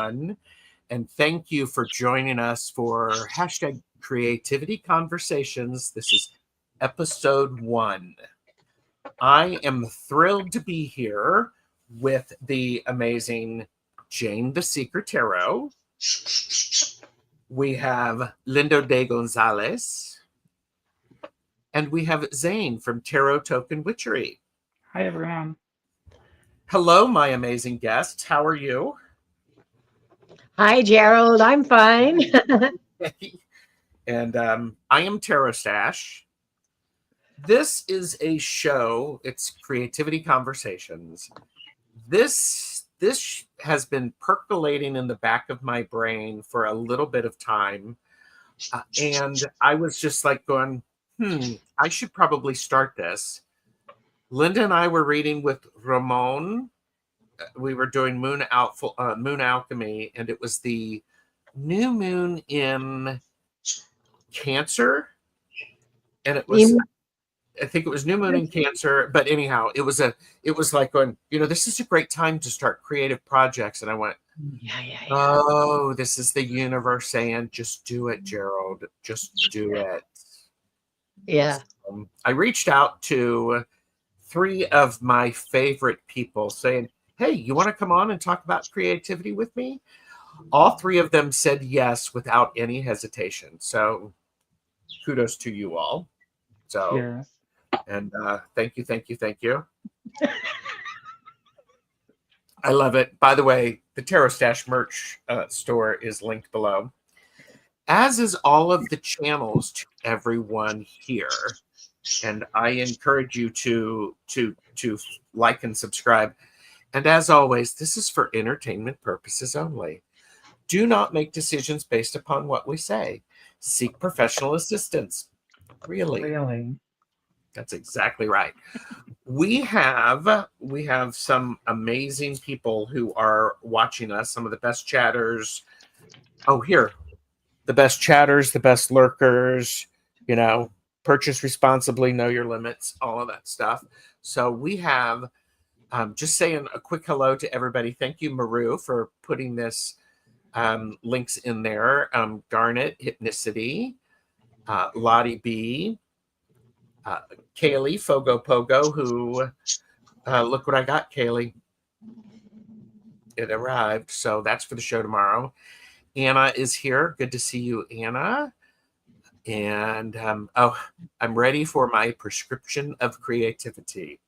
everyone. And thank you for joining us for hashtag Creativity Conversations. This is episode 1. I am thrilled to be here with the amazing Jane the Secret Tarot. We have Linda de Gonzalez. And we have Zane from Tarot Toke Witchery. Hi, everyone. Hello, my amazing guests. How are you? Hi, Gerald. I'm fine. And I am Tarot Stash. This is a show. It's Creativity Conversations. This has been percolating in the back of my brain for a little bit of time. And I was just like going, I should probably start this. Linda and I were reading with Ramon. We were doing Moon Alchemy, and it was the new moon in Cancer. And it was, I think it was new moon in Cancer. But anyhow, it was like going, this is a great time to start creative projects. And I went, oh, this is the universe saying, just do it, Gerald. Just do it. Yeah. I reached out to 3 of my favorite people saying, hey, you want to come on and talk about creativity with me? All 3 of them said yes without any hesitation. So kudos to you all. So, yes. And thank you. I love it. By the way, the Tarot Stash merch store is linked below, as is all of the channels to everyone here. And I encourage you to like and subscribe. And as always, this is for entertainment purposes only. Do not make decisions based upon what we say. Seek professional assistance. Really. That's exactly right. We have some amazing people who are watching us, some of the best chatters. Oh, here. The best chatters, the best lurkers, purchase responsibly, know your limits, all of that stuff. So we have, just saying a quick hello to everybody. Thank you, Maru, for putting this links in there. Garnet, Hypnicity, Lottie B, Kaylee, Fogo Pogo, who, look what I got, Kaylee. It arrived, so that's for the show tomorrow. Anna is here. Good to see you, Anna. And I'm ready for my prescription of creativity.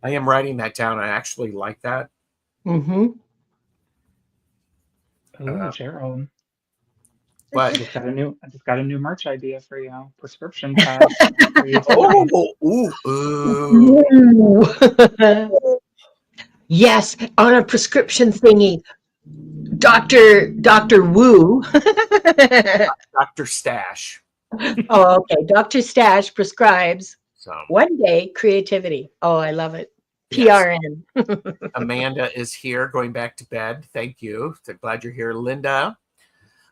I am writing that down. I actually like that. Mm-hmm. Oh, Gerald. What? I just got a new merch idea for you. Prescription pad. Yes, on a prescription thingy. Dr. Wu. Dr. Stash. Oh, okay. Dr. Stash prescribes So 1 day creativity. Oh, I love it. Yes. PRN. Amanda is here, going back to bed. Thank you. So glad you're here. Linda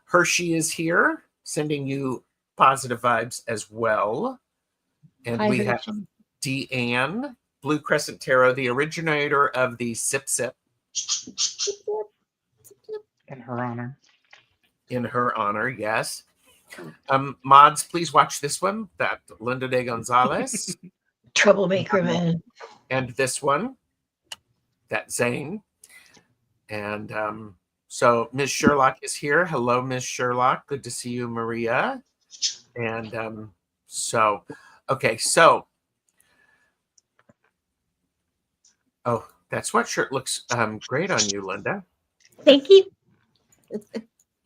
Hershey is here, sending you positive vibes as well. And Hi, we Hershey. have Deanne, Blue Crescent Tarot, the originator of the Sip Sip. In her honor. In her honor, yes. Mods, please watch this one. That Linda de Gonzalez. Troublemaker, man. And this one. That Zane. And so Ms. Sherlock is here. Hello, Ms. Sherlock. Good to see you, Maria. And okay, so. Oh, that sweatshirt looks great on you, Linda. Thank you.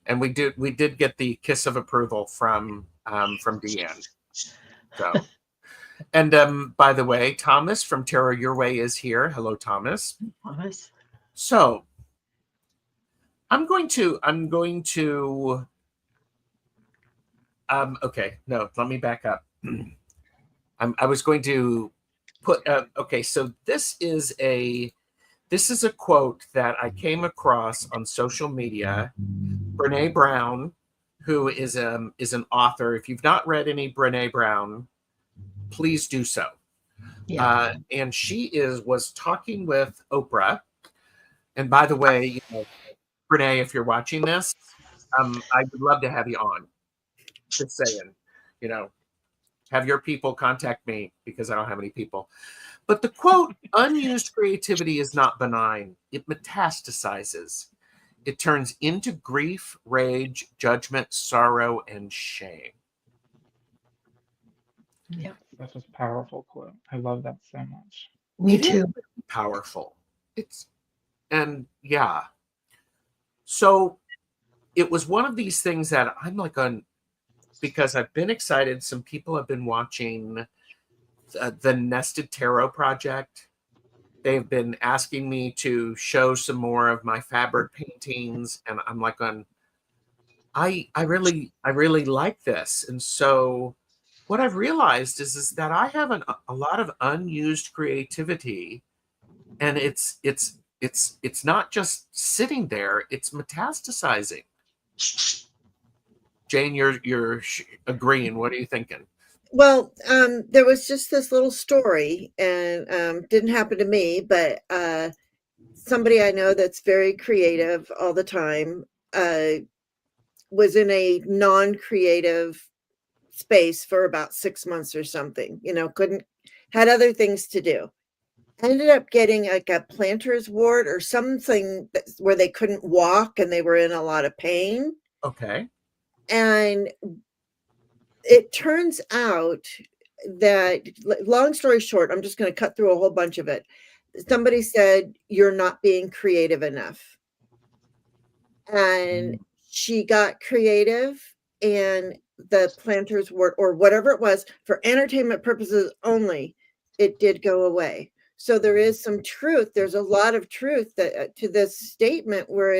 And we did get the kiss of approval from Deanne. So, and by the way, Thomas from Tarot Your Way is here. Hello, Thomas. Thomas. So, I'm going to. Okay, no, let me back up. I was going to put. Okay, so this is a quote that I came across on social media. Brene Brown, who is an author. If you've not read any Brene Brown, please do so. Yeah. And she was talking with Oprah. And by the way, Renee, if you're watching this, I would love to have you on. Just saying, you know, have your people contact me because I don't have any people. But the quote, unused creativity is not benign. It metastasizes. It turns into grief, rage, judgment, sorrow, and shame. Yeah. That's a powerful quote. I love that so much. Me It is too. powerful. And yeah. So it was one of these things that I'm like because I've been excited. Some people have been watching the Nested Tarot Project. They've been asking me to show some more of my fabric paintings, and I'm like, I really like this. And so what I've realized is that I have a lot of unused creativity, and it's not just sitting there; it's metastasizing. Jane, you're agreeing. What are you thinking? Well, there was just this little story, and didn't happen to me, but somebody I know that's very creative all the time was in a non-creative space for about 6 months or something. Couldn't had other things to do. Ended up getting like a planter's wart or something where they couldn't walk and they were in a lot of pain. Okay. And it turns out that, long story short, I'm just going to cut through a whole bunch of it. Somebody said, you're not being creative enough. And she got creative, and the planter's wart or whatever it was, for entertainment purposes only, it did go away. So there is some truth. There's a lot of truth that, to this statement, where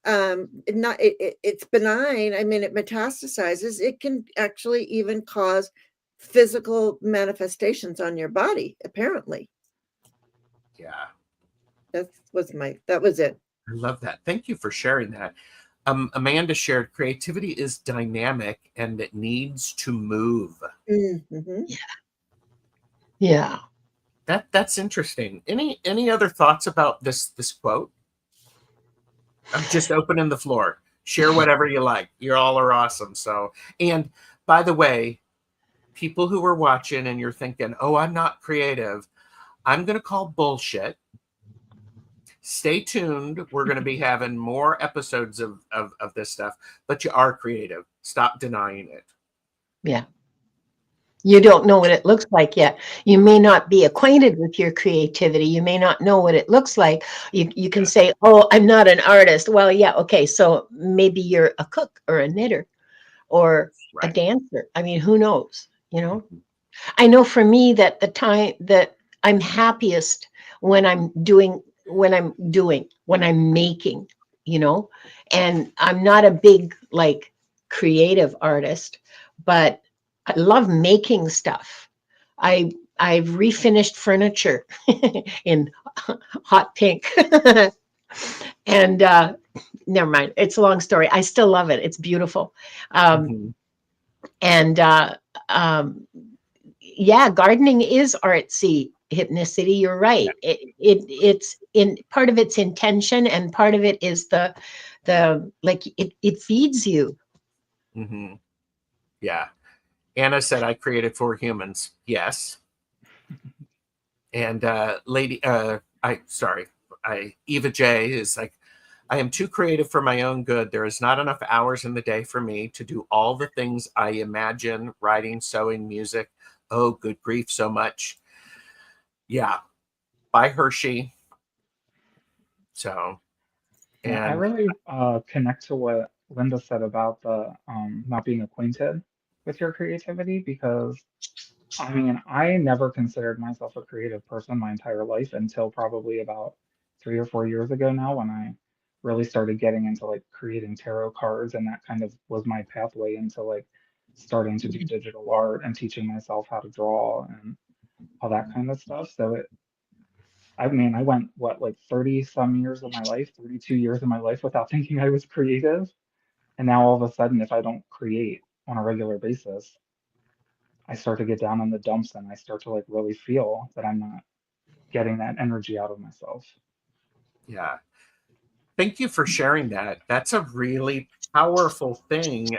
it's benign. I mean, it metastasizes. It can actually even cause physical manifestations on your body, apparently. Yeah. That was it. I love that. Thank you for sharing that. Amanda shared creativity is dynamic and it needs to move. Mm-hmm. Yeah. That's interesting. Any other thoughts about this quote? I'm just opening the floor. Share whatever you like. You all are awesome. So, and by the way, people who are watching and you're thinking, "Oh, I'm not creative," I'm going to call bullshit. Stay tuned. We're going to be having more episodes of this stuff, but you are creative. Stop denying it. Yeah. You don't know what it looks like yet. You may not be acquainted with your creativity. You may not know what it looks like. You can say, oh, I'm not an artist. Well, yeah, okay. So maybe you're a cook or a knitter or a dancer. I mean, who knows? I know for me that the time that I'm happiest when I'm making, and I'm not a big creative artist, but I love making stuff. I've refinished furniture in hot pink. And never mind. It's a long story. I still love it. It's beautiful. And yeah, gardening is artsy, Hypnicity. You're right. It's in part of its intention, and part of it is the it feeds you. Mm-hmm. Yeah. Anna said, I created for humans. Yes. And Eva J is like, I am too creative for my own good. There is not enough hours in the day for me to do all the things I imagine: writing, sewing, music. Oh, good grief, so much. Yeah. By Hershey. So, and I really connect to what Linda said about the not being acquainted with your creativity, because I mean, I never considered myself a creative person my entire life until probably about 3 or 4 years ago now, when I really started getting into like creating tarot cards, and that kind of was my pathway into like starting to do digital art and teaching myself how to draw and all that kind of stuff. So I mean, I went like 30 some years of my life, 32 years of my life without thinking I was creative. And now all of a sudden, if I don't create on a regular basis, I start to get down in the dumps, and I start to like really feel that I'm not getting that energy out of myself. yeah. thank you for sharing that. That's a really powerful thing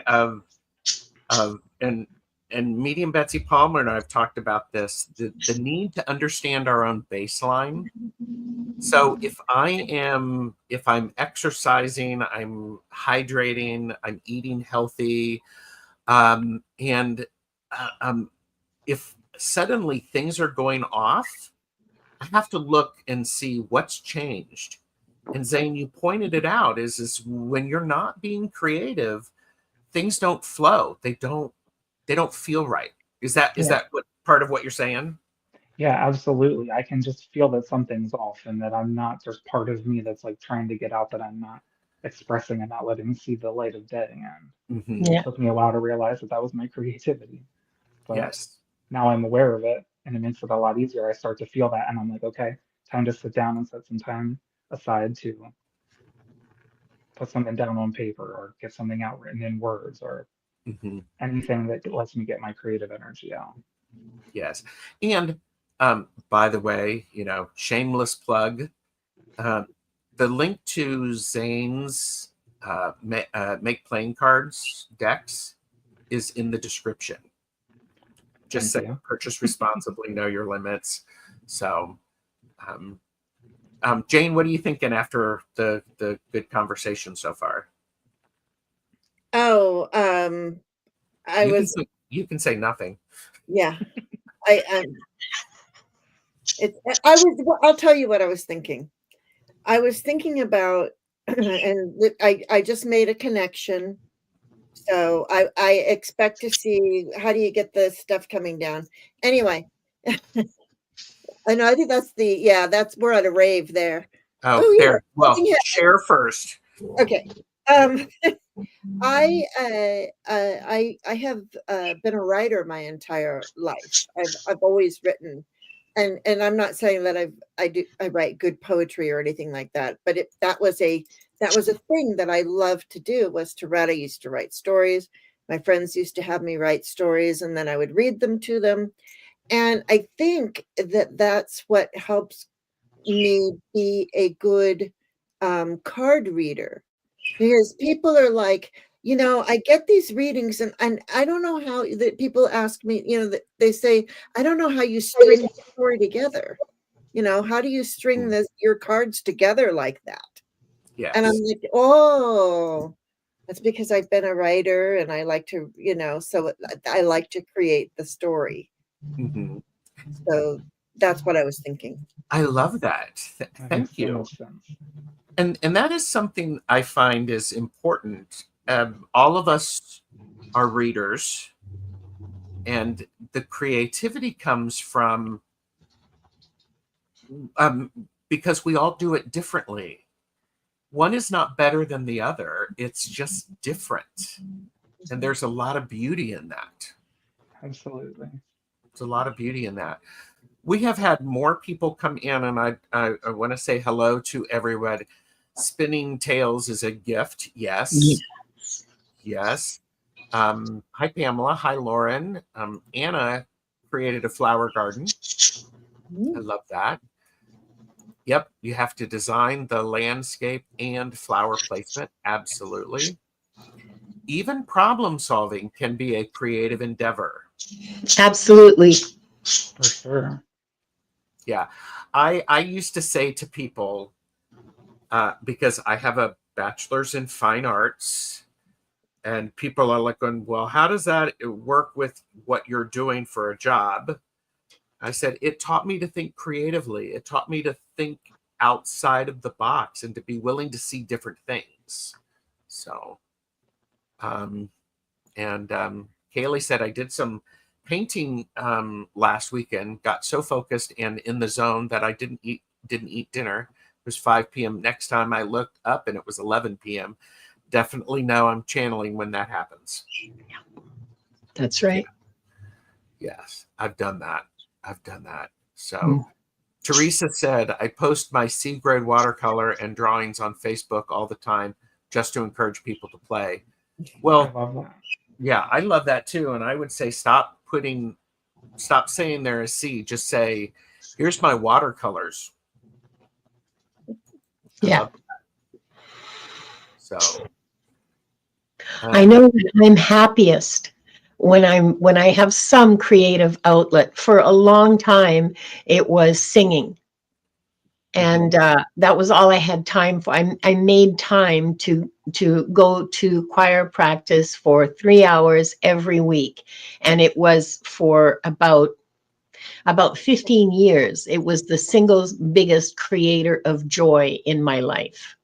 and Medium Betsy Palmer and I've talked about this, the need to understand our own baseline. So if I'm exercising, I'm hydrating, I'm eating healthy, and if suddenly things are going off, I have to look and see what's changed. And Zane, you pointed it out, is when you're not being creative, things don't flow. They don't feel right. Is that what part of what you're saying? Yeah, absolutely. I can just feel that something's off and that I'm not, there's part of me that's like trying to get out that I'm not expressing and not letting me see the light of day. And Mm-hmm. it Yeah. took me a while to realize that that was my creativity. But Yes. now I'm aware of it and it makes it a lot easier. I start to feel that and I'm like, okay, time to sit down and set some time aside to put something down on paper or get something out written in words or Mm-hmm. anything that lets me get my creative energy out. Yes. And by the way, shameless plug. The link to Zane's make playing cards decks is in the description. Just Thank say you. purchase responsibly, know your limits. So, Jane, what are you thinking after the good conversation so far? Oh, I was, you can say nothing. yeah, I I'll tell you what I was thinking. I was thinking about, and I just made a connection. So I expect to see, how do you get the stuff coming down? Anyway, I know, I think we're at a rave there. Oh, Oh, there. Well, yeah. share first. Okay. I have been a writer my entire life. I've always written, and I'm not saying that I write good poetry or anything like that, but that was a thing that I loved to do, was to write. I used to write stories. My friends used to have me write stories, and then I would read them to them. And I think that that's what helps me be a good card reader, because people are like, I get these readings, and I don't know how that people ask me, that they say, I don't know how you string the story together. How do you string your cards together like that? Yes. And I'm like, oh, that's because I've been a writer and I like to, so I like to create the story. Mm-hmm. So that's what I was thinking. I love that. That Thank makes so you. much sense. And that is something I find is important. All of us are readers, and the creativity comes from because we all do it differently. One is not better than the other. It's just different. And there's a lot of beauty in that. Absolutely. There's a lot of beauty in that. We have had more people come in, and I want to say hello to everyone. Spinning Tales is a gift. Yes. Yes. Hi, Pamela. Hi, Lauren. Anna created a flower garden. I love that. Yep. You have to design the landscape and flower placement. Absolutely. Even problem solving can be a creative endeavor. Absolutely. For sure. Yeah. I used to say to people, because I have a bachelor's in fine arts, and people are like, well, how does that work with what you're doing for a job? I said, it taught me to think creatively. It taught me to think outside of the box and to be willing to see different things. So, Kaylee said, I did some painting last weekend, got so focused and in the zone that I didn't eat dinner. It was 5 p.m. Next time I looked up and it was 11 p.m. Definitely know I'm channeling when that happens. That's right. Yeah. Yes, I've done that. So Teresa said, I post my C grade watercolor and drawings on Facebook all the time just to encourage people to play. Well, I love that. Yeah, I love that too. And I would say stop saying there is C. Just say, here's my watercolors. Yeah. So I know that I'm happiest when I have some creative outlet. For a long time, it was singing. And that was all I had time for. I made time to go to choir practice for 3 hours every week, and it was for about 15 years. It was the single biggest creator of joy in my life,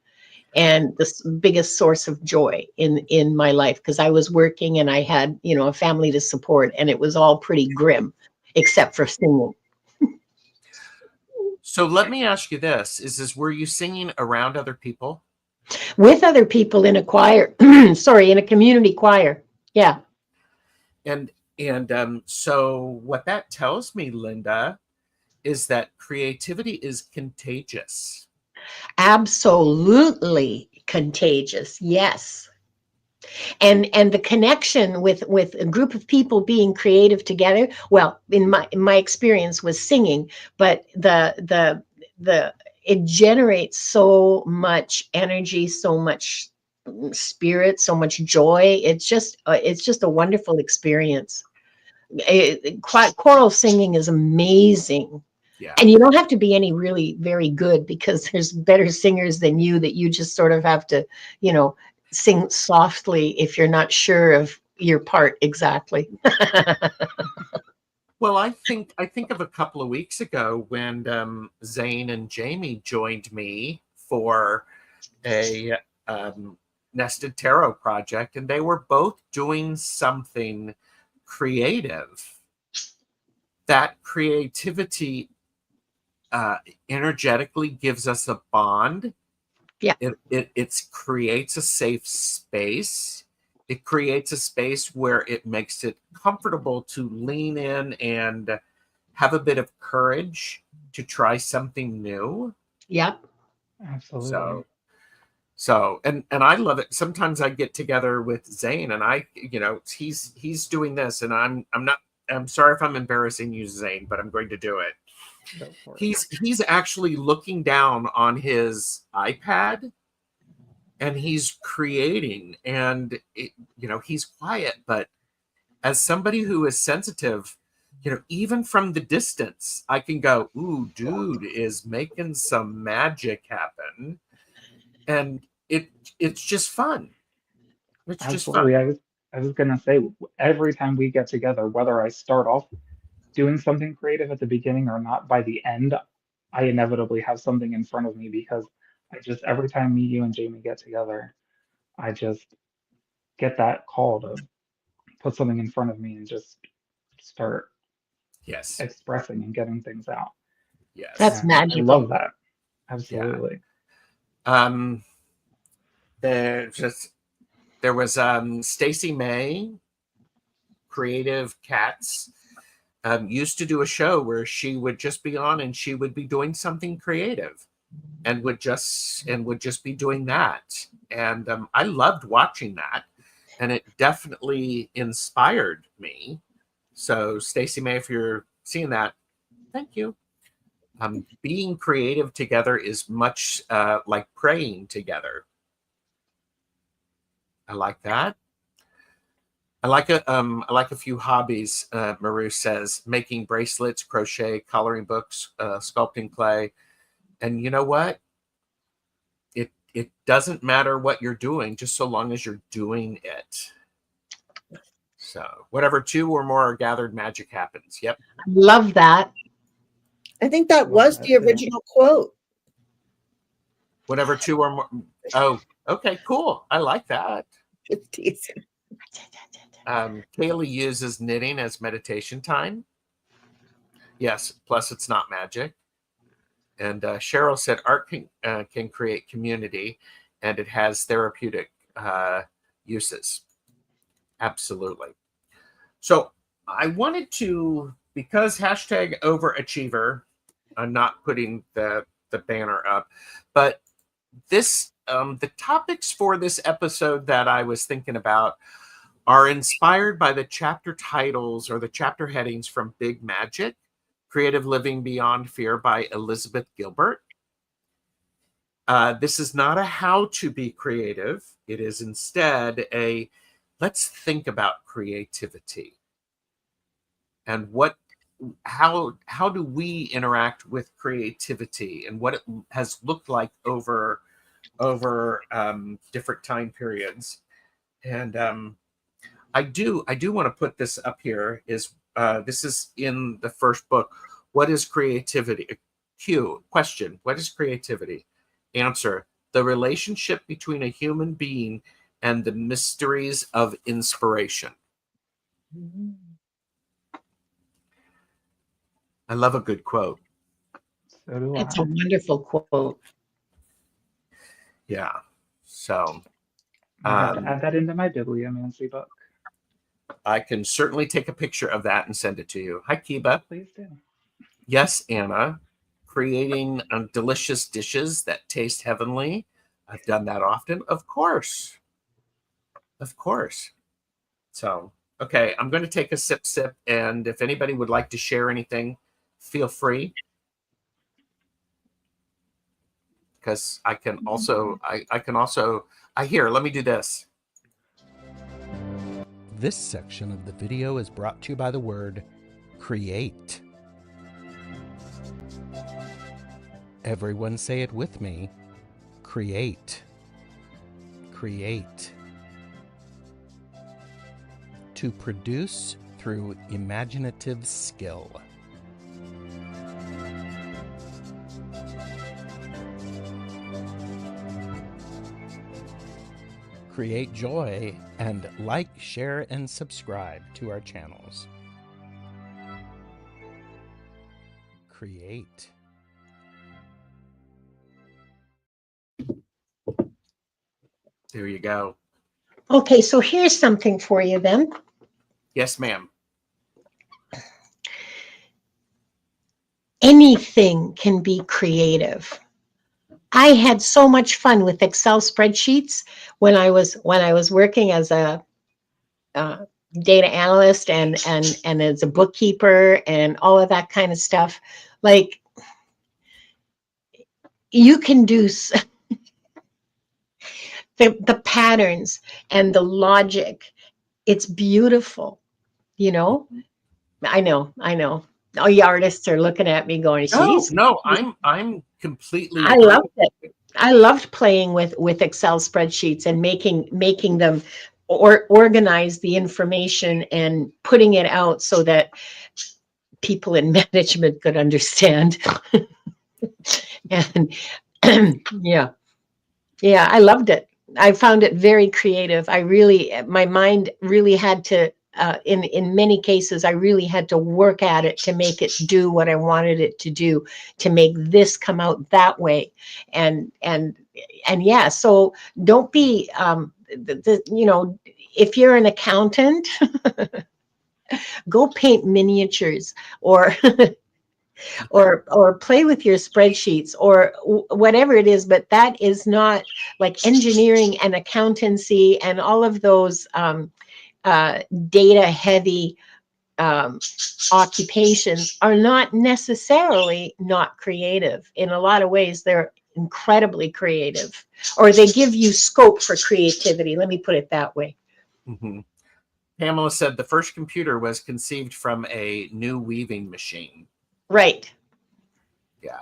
and the biggest source of joy in my life, because I was working and I had, a family to support, and it was all pretty grim, except for singing. So let me ask you this: were you singing around other people? With other people in a choir, sorry, in a community choir. Yeah. And so what that tells me, Linda, is that creativity is contagious. Absolutely contagious. Yes. And the connection with a group of people being creative together, well, in my experience was singing, but the it generates so much energy, so much spirit, so much joy. It's just a wonderful experience. Choral singing is amazing. Yeah. And you don't have to be any really very good, because there's better singers than you that you just sort of have to, sing softly if you're not sure of your part exactly. Well, I think of a couple of weeks ago when Zane and Jamie joined me for a nested tarot project, and they were both doing something creative. That creativity energetically gives us a bond. Yeah. It creates a safe space. It creates a space where it makes it comfortable to lean in and have a bit of courage to try something new. Yep. Absolutely. So and I love it. Sometimes I get together with Zane and he's doing this, and I'm sorry if I'm embarrassing you, Zane, but I'm going to do it. Go for it. He's actually looking down on his iPad and he's creating, and he's quiet, but as somebody who is sensitive, even from the distance, I can go, ooh, dude is making some magic happen. And it's just fun. It's just Absolutely. fun. I was gonna say, every time we get together, whether I start off doing something creative at the beginning or not, by the end, I inevitably have something in front of me, because every time me, you, and Jamie get together, I just get that call to put something in front of me and just start Yes. expressing and getting things out. Yes. That's And I magical. love that. Yeah. Absolutely. There was Stacy May, Creative Cats, used to do a show where she would just be on and she would be doing something creative and would just be doing that. And I loved watching that, and it definitely inspired me. So Stacy May, if you're seeing that, thank you. Being creative together is much like praying together. I like that. I like a few hobbies. Maru says making bracelets, crochet, coloring books, sculpting clay, and you know what? It doesn't matter what you're doing, just so long as you're doing it. So whatever two or more are gathered, magic happens. Yep. Love that. I think that Love was that the too. original quote. Whatever two or more. Oh, okay, cool. I like that. It's decent. Kaylee uses knitting as meditation time. Yes, plus it's not magic. And Cheryl said art can create community, and it has therapeutic uses. Absolutely. So I wanted to, because hashtag overachiever, I'm not putting the banner up, but this the topics for this episode that I was thinking about are inspired by the chapter titles or the chapter headings from Big Magic, Creative Living Beyond Fear by Elizabeth Gilbert. This is not a how to be creative. It is instead a let's think about creativity and how do we interact with creativity and what it has looked like over different time periods. And I do want to put this up here. This is in the first book. What is creativity? Question. What is creativity? Answer. The relationship between a human being and the mysteries of inspiration. I love a good quote. So do That's I. a wonderful quote. Yeah. So I have to add that into my bibliomancy book. I can certainly take a picture of that and send it to you. Hi, Kiba. Please do. Yes, Anna. Creating delicious dishes that taste heavenly. I've done that often. Of course. Of course. So, okay, I'm going to take a sip, and if anybody would like to share anything, feel free. Because I can also, let me do this. This section of the video is brought to you by the word create. Everyone say it with me. Create. Create. To produce through imaginative skill. Create joy and like, share, and subscribe to our channels. Create. There you go. Okay, so here's something for you then. Yes, ma'am. Anything can be creative. I had so much fun with Excel spreadsheets when I was working as a data analyst and as a bookkeeper and all of that kind of stuff. Like, you can do the patterns and the logic. It's beautiful, you know. I know. All you artists are looking at me going, "She's." No, I'm completely. I loved it. I loved playing with Excel spreadsheets and making them or organize the information and putting it out so that people in management could understand. And yeah, I loved it. I found it very creative. My mind really had to, in many cases, I really had to work at it to make it do what I wanted it to do, to make this come out that way. And yeah, so don't be, if you're an accountant, go paint miniatures or or play with your spreadsheets or whatever it is, but that is not like engineering and accountancy and all of those data heavy occupations are not necessarily not creative. In a lot of ways, they're incredibly creative, or they give you scope for creativity. Let me put it that way. Mm-hmm. Pamela said the first computer was conceived from a new weaving machine. Right. Yeah.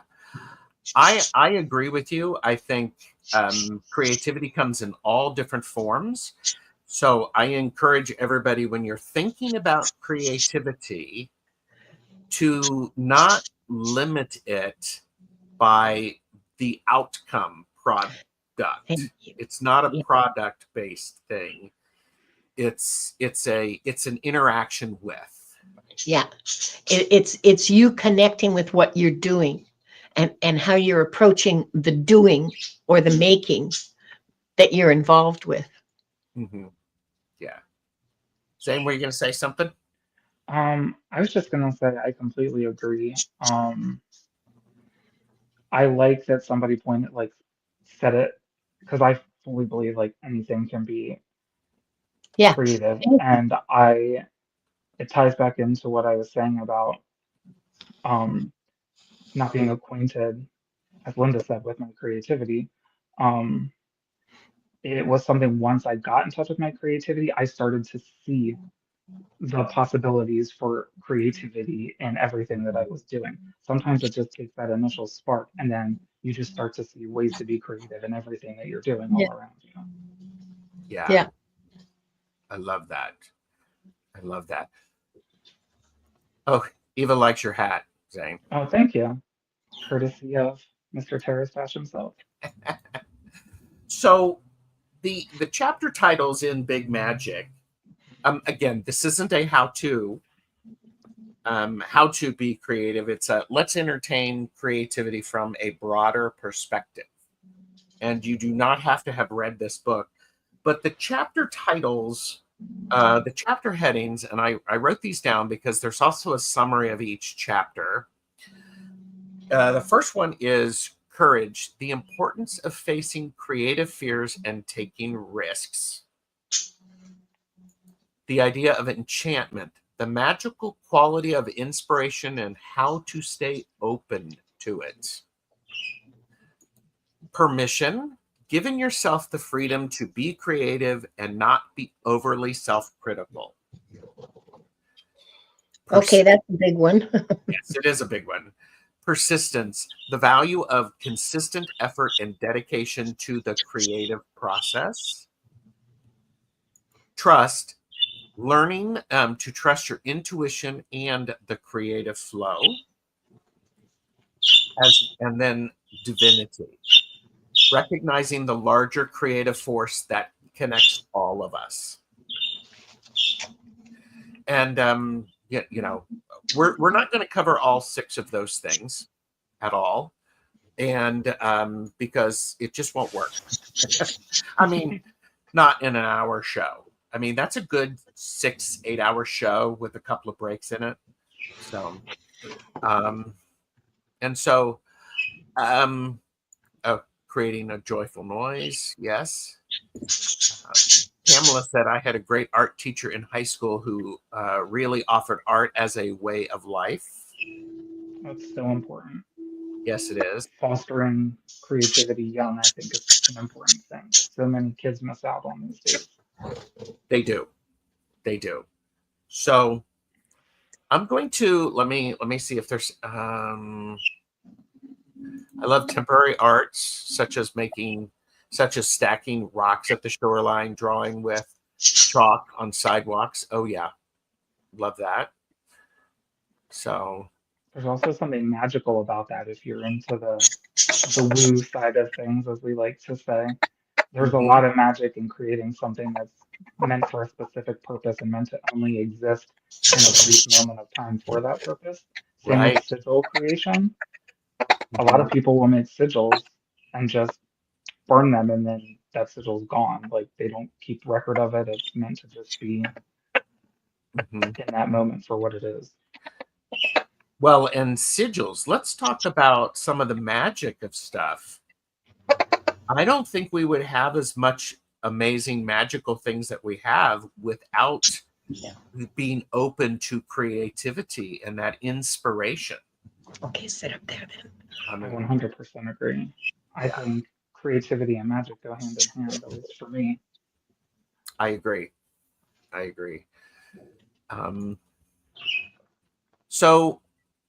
I agree with you. I think creativity comes in all different forms. So I encourage everybody, when you're thinking about creativity, to not limit it by the outcome product. Thank you. It's not a Yeah. product-based thing. It's an interaction with. Yeah, it's you connecting with what you're doing and how you're approaching the doing or the making that you're involved with. Mm-hmm. Yeah. Zane, were you going to say something? I was just gonna say I completely agree. I like that somebody said it, because I fully believe like anything can be Yeah. creative, and it ties back into what I was saying about not being acquainted, as Linda said, with my creativity. It was something once I got in touch with my creativity, I started to see the possibilities for creativity in everything that I was doing. Sometimes it just takes that initial spark, and then you just start to see ways to be creative in everything that you're doing all Yeah. around you. Yeah. Yeah. I love that. I love that. Oh, Eva likes your hat, Zane. Oh, thank you. Courtesy of Mr. Terrastash himself. So the chapter titles in Big Magic. Again, this isn't a how-to be creative. It's a let's entertain creativity from a broader perspective. And you do not have to have read this book, but the chapter titles, the chapter headings, and I wrote these down because there's also a summary of each chapter. The first one is courage, the importance of facing creative fears and taking risks. The idea of enchantment, the magical quality of inspiration and how to stay open to it. Permission, giving yourself the freedom to be creative and not be overly self-critical. Okay, that's a big one. Yes, it is a big one. Persistence, the value of consistent effort and dedication to the creative process. Trust, learning to trust your intuition and the creative flow. And then divinity, recognizing the larger creative force that connects all of us. And you know, we're not going to cover all 6 of those things at all, and because it just won't work. I mean, not in an hour show. I mean, that's a good 6-8 hour show with a couple of breaks in it. So, and so, creating a joyful noise. Yes. Pamela said, I had a great art teacher in high school who really offered art as a way of life. That's so important. Yes, it is. Fostering creativity young, I think, is such an important thing. So many kids miss out on these days. They do. They do. So I'm going to let me see if there's I love temporary arts such as stacking rocks at the shoreline, drawing with chalk on sidewalks. Oh yeah. Love that. So There's also something magical about that if you're into the woo side of things, as we like to say. There's a lot of magic in creating something that's meant for a specific purpose and meant to only exist in a brief moment of time for that purpose. Same with right. sigil creation. A lot of people will make sigils and just burn them, and then that sigil's gone. Like they don't keep record of it. It's meant to just be in that moment for what it is. Well, and sigils, let's talk about some of the magic of stuff. I don't think we would have as much amazing magical things that we have without being open to creativity and that inspiration. Okay, sit up there then. I 100% agree. I think creativity and magic go hand in hand, at least for me. I agree. So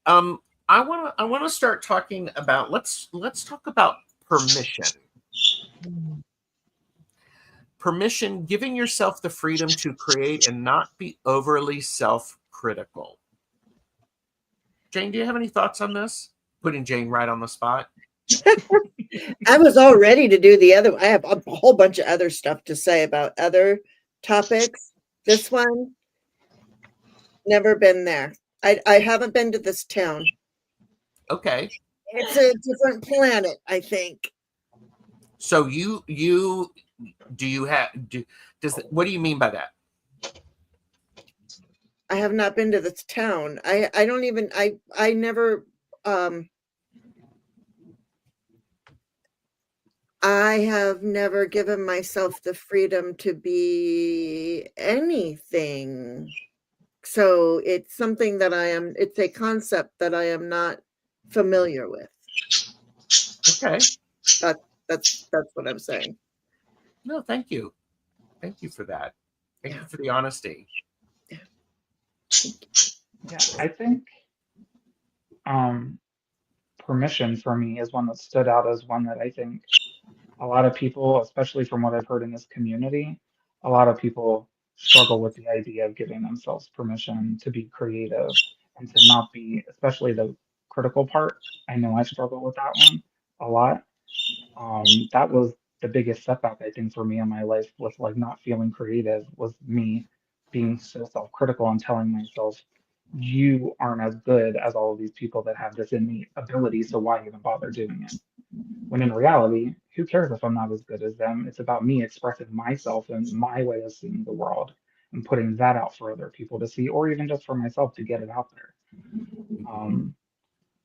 I want to start talking about let's talk about permission. Permission, giving yourself the freedom to create and not be overly self-critical. Jane, do you have any thoughts on this? Putting Jane right on the spot. I was all ready to do the other. I have a whole bunch of other stuff to say about other topics. This one, never been there. I haven't been to this town. Okay. It's a different planet, I think. So what do you mean by that? I have not been to this town. I never I have never given myself the freedom to be anything. So it's something that it's a concept that I am not familiar with. Okay. That's what I'm saying. No, thank you. Thank you for that. Thank Yeah. you for the honesty. Yeah, I think um, permission for me is one that stood out as one that I think a lot of people, especially from what I've heard in this community, a lot of people struggle with the idea of giving themselves permission to be creative and to not be, especially the critical part. I know I struggle with that one a lot. That was the biggest setback I think for me in my life with like not feeling creative was me being so self-critical and telling myself, you aren't as good as all of these people that have this innate ability, so why even bother doing it? When in reality, who cares if I'm not as good as them? It's about me expressing myself and my way of seeing the world and putting that out for other people to see, or even just for myself to get it out there. Um,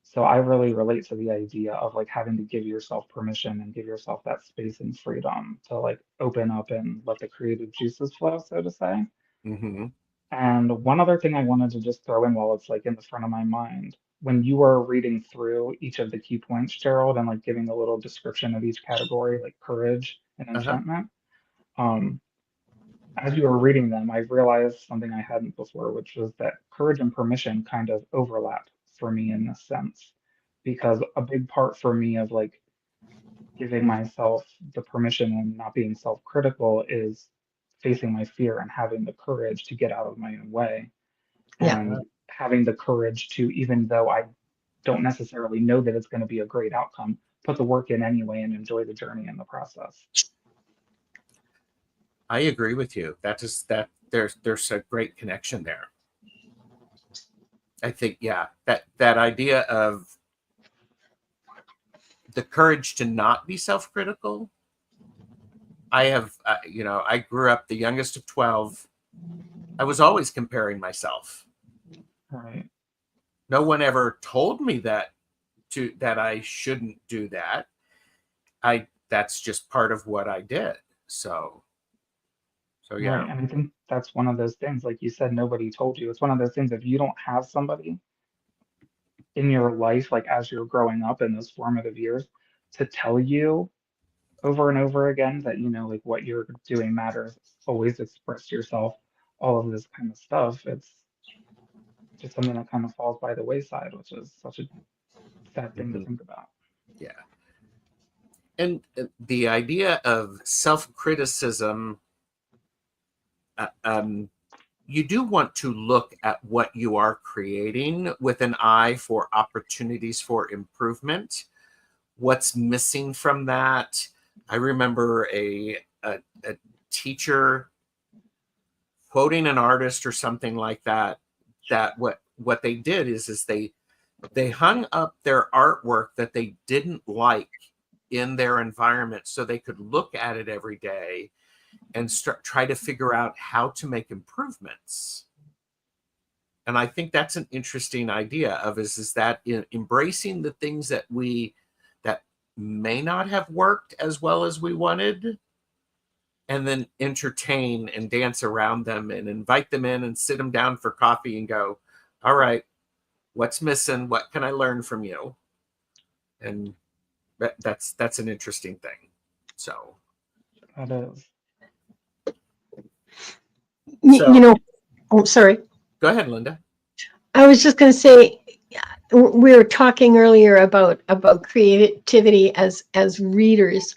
so I really relate to the idea of like having to give yourself permission and give yourself that space and freedom to like open up and let the creative juices flow, so to say. Mm-hmm. And one other thing I wanted to just throw in while it's like in the front of my mind, when you were reading through each of the key points, Gerald, and like giving a little description of each category, like courage and Uh-huh. enchantment, um, as you were reading them, I realized something I hadn't before, which was that courage and permission kind of overlap for me in this sense. Because a big part for me of like giving myself the permission and not being self-critical is facing my fear and having the courage to get out of my own way Yeah. and having the courage to, even though I don't necessarily know that it's going to be a great outcome, put the work in anyway and enjoy the journey and the process. I agree with you. That there's a great connection there. I think, yeah, that idea of the courage to not be self-critical. I have, I grew up the youngest of 12. I was always comparing myself. Right. No one ever told me that I shouldn't do that. That's just part of what I did. So Right. yeah. And I think that's one of those things, like you said, nobody told you. It's one of those things, if you don't have somebody in your life, like as you're growing up in those formative years, to tell you over and over again that, like what you're doing matters, always express yourself, all of this kind of stuff, it's just something that kind of falls by the wayside, which is such a sad thing to Mhm. think about. Yeah. And the idea of self-criticism, you do want to look at what you are creating with an eye for opportunities for improvement. What's missing from that? I remember a teacher quoting an artist or something like that. That what they did is they hung up their artwork that they didn't like in their environment so they could look at it every day and try to figure out how to make improvements. And I think that's an interesting idea of is that embracing the things that may not have worked as well as we wanted, and then entertain and dance around them and invite them in and sit them down for coffee and go, all right, what's missing? What can I learn from you? And that's an interesting thing. So That is. You know, oh, sorry. Go ahead, Linda. I was just going to say, we were talking earlier about creativity as readers,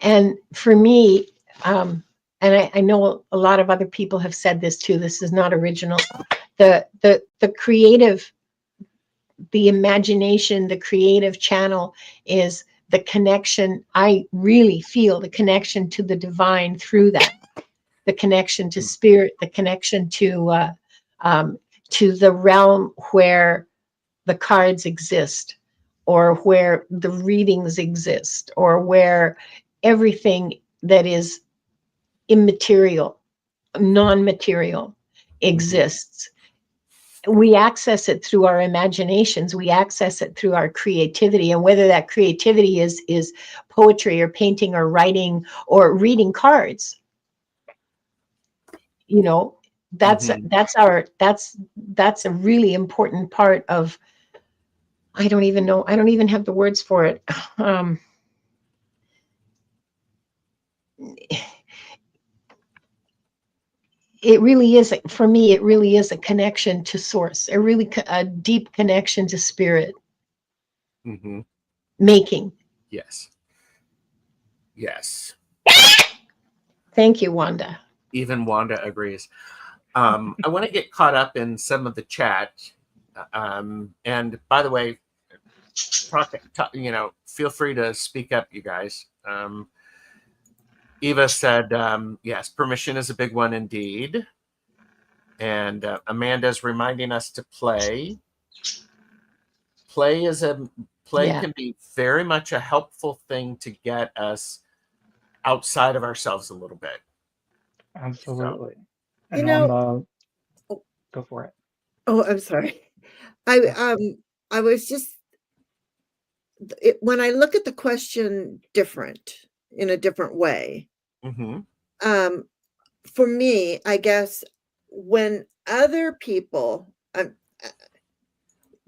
and for me, and I know a lot of other people have said this too. This is not original. The creative, the imagination, the creative channel is the connection. I really feel the connection to the divine through that, the connection to spirit, the connection to the realm where the cards exist, or where the readings exist, or where everything that is immaterial, non-material exists. We access it through our imaginations, we access it through our creativity, and whether that creativity is poetry or painting or writing or reading cards, that's a really important part of, I don't even know, I don't even have the words for it. it really is, for me, it really is a connection to source, a deep connection to spirit Mm-hmm. making. Yes. Yes. Thank you, Wanda. Even Wanda agrees. I want to get caught up in some of the chat. And by the way, feel free to speak up, you guys. Eva said, yes, permission is a big one indeed. And Amanda's reminding us to play. Play can be very much a helpful thing to get us outside of ourselves a little bit. Absolutely. You And know, go for it. oh, I'm sorry. I was just when I look at the question in a different way. Mm-hmm. For me, I guess when other people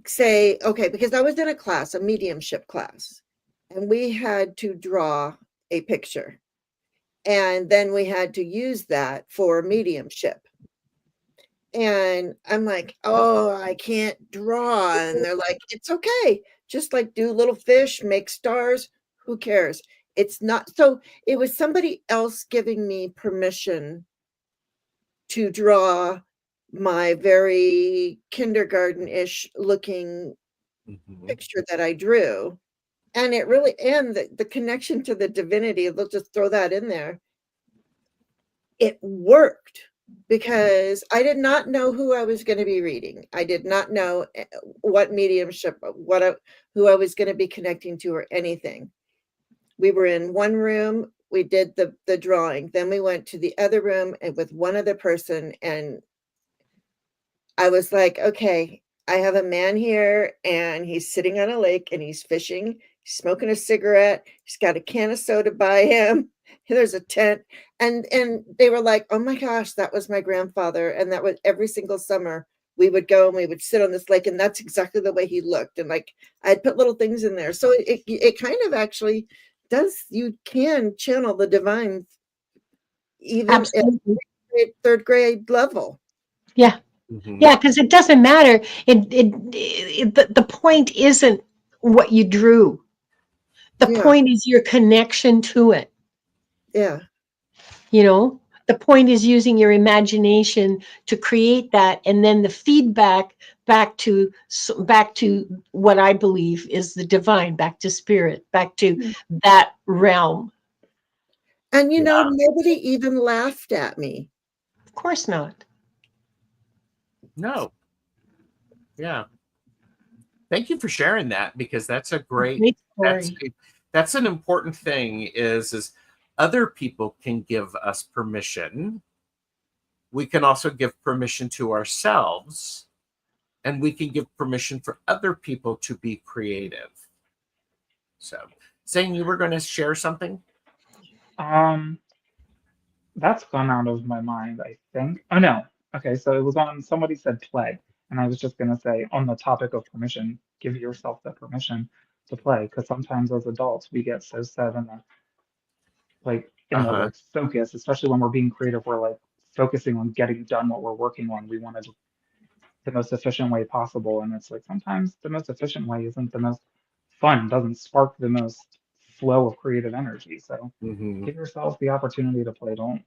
say, okay, because I was in a mediumship class, and we had to draw a picture, and then we had to use that for mediumship. And I'm like, oh, I can't draw. And they're like, it's okay. Just like do little fish, make stars. Who cares? It's not. So it was somebody else giving me permission to draw my very kindergarten-ish looking picture that I drew. And it really, and the connection to the divinity, they'll just throw that in there. It worked because I did not know who I was going to be reading. I did not know what mediumship, who I was going to be connecting to or anything. We were in one room. We did the drawing. Then we went to the other room and with one other person. And I was like, okay, I have a man here and he's sitting on a lake and he's fishing. He's smoking a cigarette. He's got a can of soda by him. There's a tent. And they were like, oh my gosh, that was my grandfather. And that was every single summer we would go and we would sit on this lake. And that's exactly the way he looked. And like, I'd put little things in there. So it kind of actually does, you can channel the divine even Absolutely. at third grade level. Yeah. Mm-hmm. Yeah, because it doesn't matter. The point isn't what you drew. The point is your connection to it. Yeah. You know, the point is using your imagination to create that, and then the feedback back to what I believe is the divine, back to spirit, back to that realm. And nobody even laughed at me. Of course not. No. Yeah. Thank you for sharing that, because that's a great story. That's an important thing is other people can give us permission. We can also give permission to ourselves, and we can give permission for other people to be creative. So, Zane, you were going to share something? That's gone out of my mind, I think. Oh no. Okay, so it was on, somebody said play, and I was just gonna say, on the topic of permission, give yourself the permission to play, because sometimes as adults we get so set in the like focus, especially when we're being creative, we're like focusing on getting done what we're working on. We want to the most efficient way possible, and it's like sometimes the most efficient way isn't the most fun, doesn't spark the most flow of creative energy. So Mm-hmm. give yourself the opportunity to play. Don't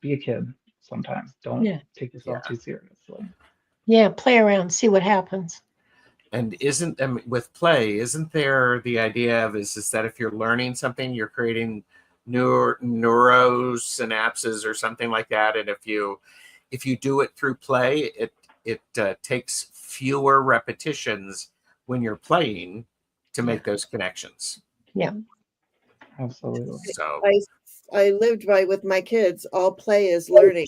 be a kid sometimes. Don't take yourself too seriously. Yeah, play around, see what happens. And with play, isn't there the idea of is that if you're learning something, you're creating neurosynapses or something like that, and if you do it through play, it takes fewer repetitions when you're playing to make those connections. Yeah, absolutely. So I lived right with my kids. All play is learning.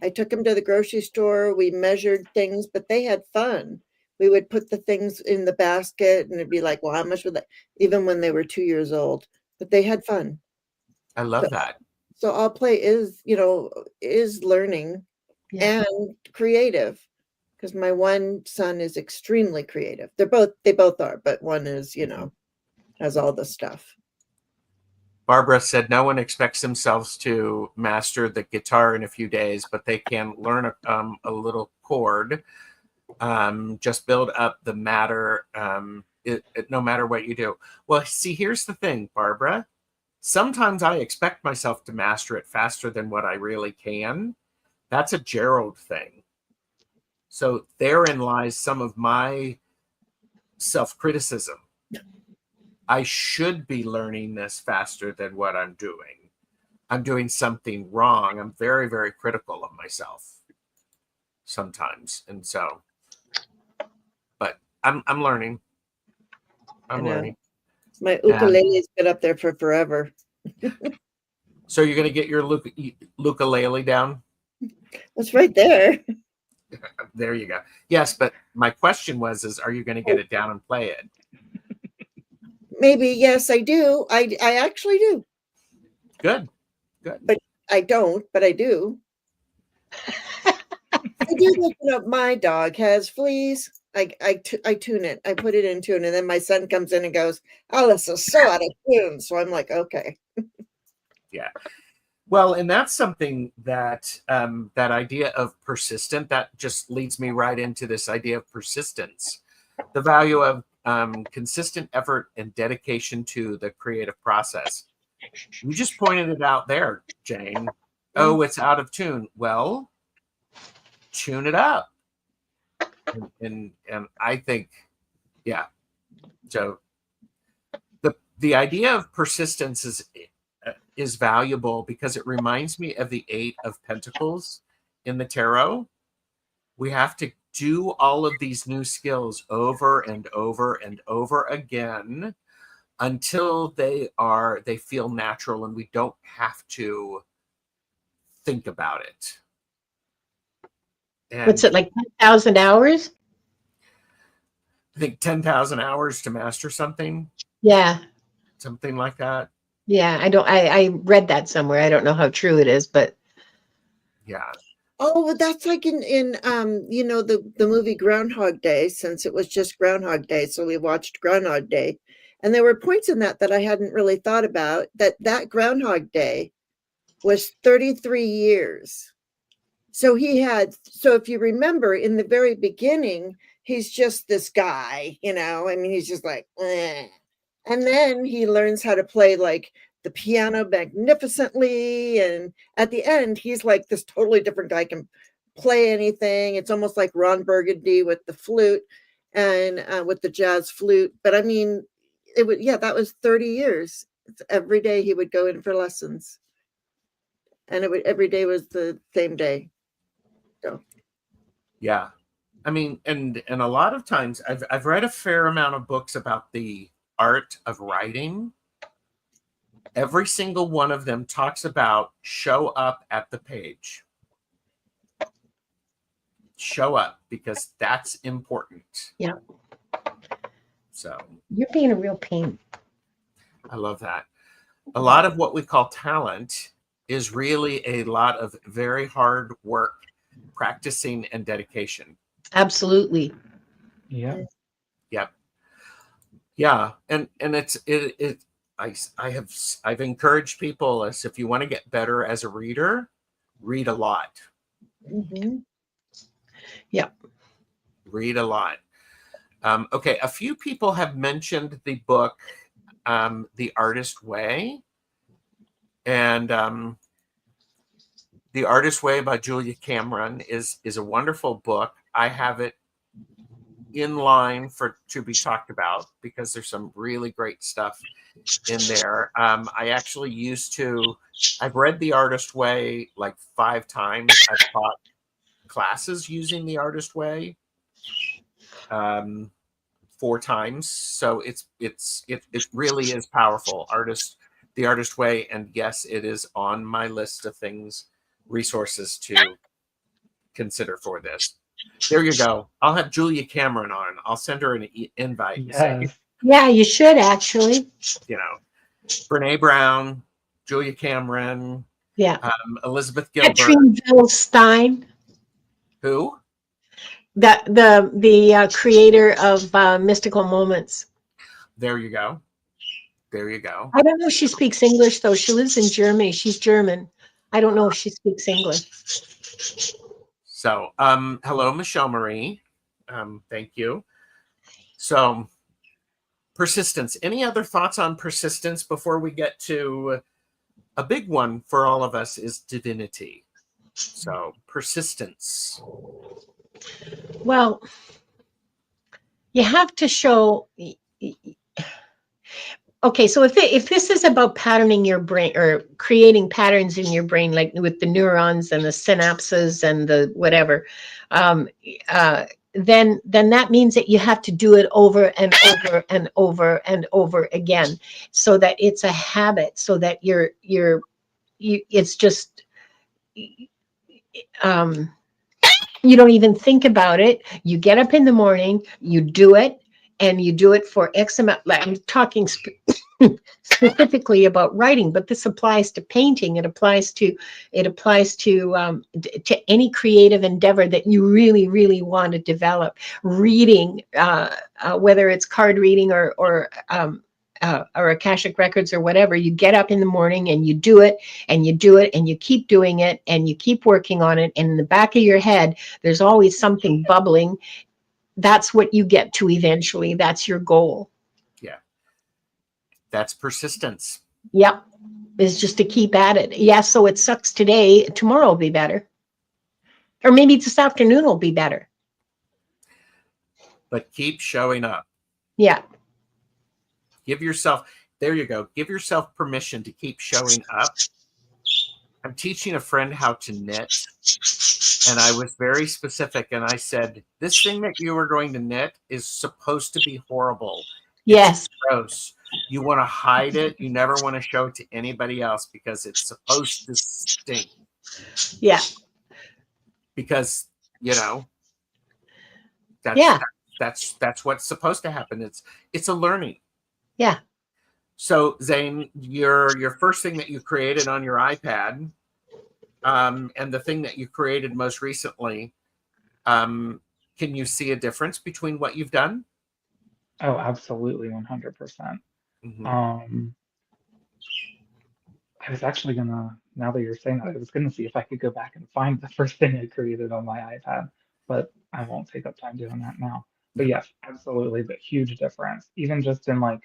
I took them to the grocery store. We measured things, but they had fun. We would put the things in the basket and it'd be like, well, how much would that, even when they were 2 years old, but they had fun. I love that. So all play is learning and creative, because my one son is extremely creative. They both are, but one is, has all the stuff. Barbara said no one expects themselves to master the guitar in a few days, but they can learn a little chord. Just build up the matter, no matter what you do. Well, see, here's the thing, Barbara. Sometimes I expect myself to master it faster than what I really can. That's a Gerald thing. So therein lies some of my self-criticism. I should be learning this faster than what I'm doing. I'm doing something wrong. I'm very, very critical of myself sometimes. And so, but I'm learning. I'm learning. My ukulele's been up there for forever. So you're going to get your ukulele down? It's right there. There you go. Yes, but my question was, are you going to get it down and play it? Maybe, yes, I do. I actually do. Good. But I don't, but I do. I do look up. My dog has fleas. I tune it. I put it in tune, and then my son comes in and goes, "Oh, this is so out of tune." So I'm like, okay. Yeah. Well, and that's something that that idea of persistent, that just leads me right into this idea of persistence, the value of consistent effort and dedication to the creative process. You just pointed it out there, Jane. Oh, it's out of tune. Well, tune it up. And I think, yeah. So the idea of persistence is valuable because it reminds me of the 8 of Pentacles in the tarot. We have to do all of these new skills over and over and over again until they feel natural and we don't have to think about it. And What's it, like 10,000 hours? I think 10,000 hours to master something. Yeah. Something like that. Yeah, I read that somewhere. I don't know how true it is, but yeah. Oh, well, that's like in the movie Groundhog Day, since it was just Groundhog Day, so we watched Groundhog Day, and there were points in that I hadn't really thought about. That Groundhog Day was 33 years. So if you remember, in the very beginning, he's just this guy, I mean, he's just like, eh. And then he learns how to play like the piano magnificently. And at the end, he's like this totally different guy, can play anything. It's almost like Ron Burgundy with the flute and with the jazz flute. But I mean, that was 30 years. Every day he would go in for lessons. And every day was the same day. So. Yeah. I mean, and a lot of times I've read a fair amount of books about the art of writing. Every single one of them talks about show up at the page. Show up, because that's important. Yeah. So you're being a real pain. I love that. A lot of what we call talent is really a lot of very hard work, practicing, and dedication. Absolutely. Yeah. Yep. Yeah. And I've encouraged people, as if you want to get better as a reader, read a lot. Mm-hmm. Yep. Read a lot. Okay. A few people have mentioned the book, The Artist Way. And The Artist Way by Julia Cameron is a wonderful book. I have it in line to be talked about because there's some really great stuff in there. I actually I've read The Artist Way like 5 times. I've taught classes using The Artist Way 4 times. So it really is powerful. The Artist Way. And yes, it is on my list of resources to consider for this. There you go. I'll have Julia Cameron on. I'll send her an invite. Yes. Yeah, you should actually. Brene Brown, Julia Cameron. Yeah. Elizabeth Gilbert. Katrineville Stein. Who? The creator of Mystical Moments. There you go. There you go. I don't know if she speaks English, though. She lives in Germany. She's German. I don't know if she speaks English. So, hello, Michelle Marie. Thank you. So, persistence. Any other thoughts on persistence before we get to a big one for all of us is divinity. So, persistence. Well, you have to show. Okay, so if this is about patterning your brain or creating patterns in your brain, like with the neurons and the synapses and the whatever, then that means that you have to do it over and over and over and over again, so that it's a habit, so that it's just you don't even think about it. You get up in the morning, you do it, and you do it for X amount. I'm talking specifically about writing, but this applies to painting. It applies to any creative endeavor that you really, really want to develop. Reading, whether it's card reading or Akashic Records or whatever, you get up in the morning and you do it and you do it and you keep doing it and you keep working on it. And in the back of your head, there's always something bubbling. That's what you get to eventually. That's your goal. Yeah. That's persistence. Yep. Is just to keep at it. Yeah. So it sucks today. Tomorrow will be better. Or maybe this afternoon will be better. But keep showing up. Yeah. Give yourself, there you go. Give yourself permission to keep showing up. I'm teaching a friend how to knit, and I was very specific, and I said, this thing that you are going to knit is supposed to be horrible. Yes. It's gross. You want to hide it. You never want to show it to anybody else because it's supposed to stink. Yeah. Because, that's what's supposed to happen. It's a learning. Yeah. So, Zane, your first thing that you created on your iPad, and the thing that you created most recently, can you see a difference between what you've done? Oh, absolutely, 100%. Mm-hmm. I was actually gonna, now that you're saying that, I was gonna see if I could go back and find the first thing I created on my iPad, but I won't take up time doing that now. But yes, absolutely, the huge difference, even just in like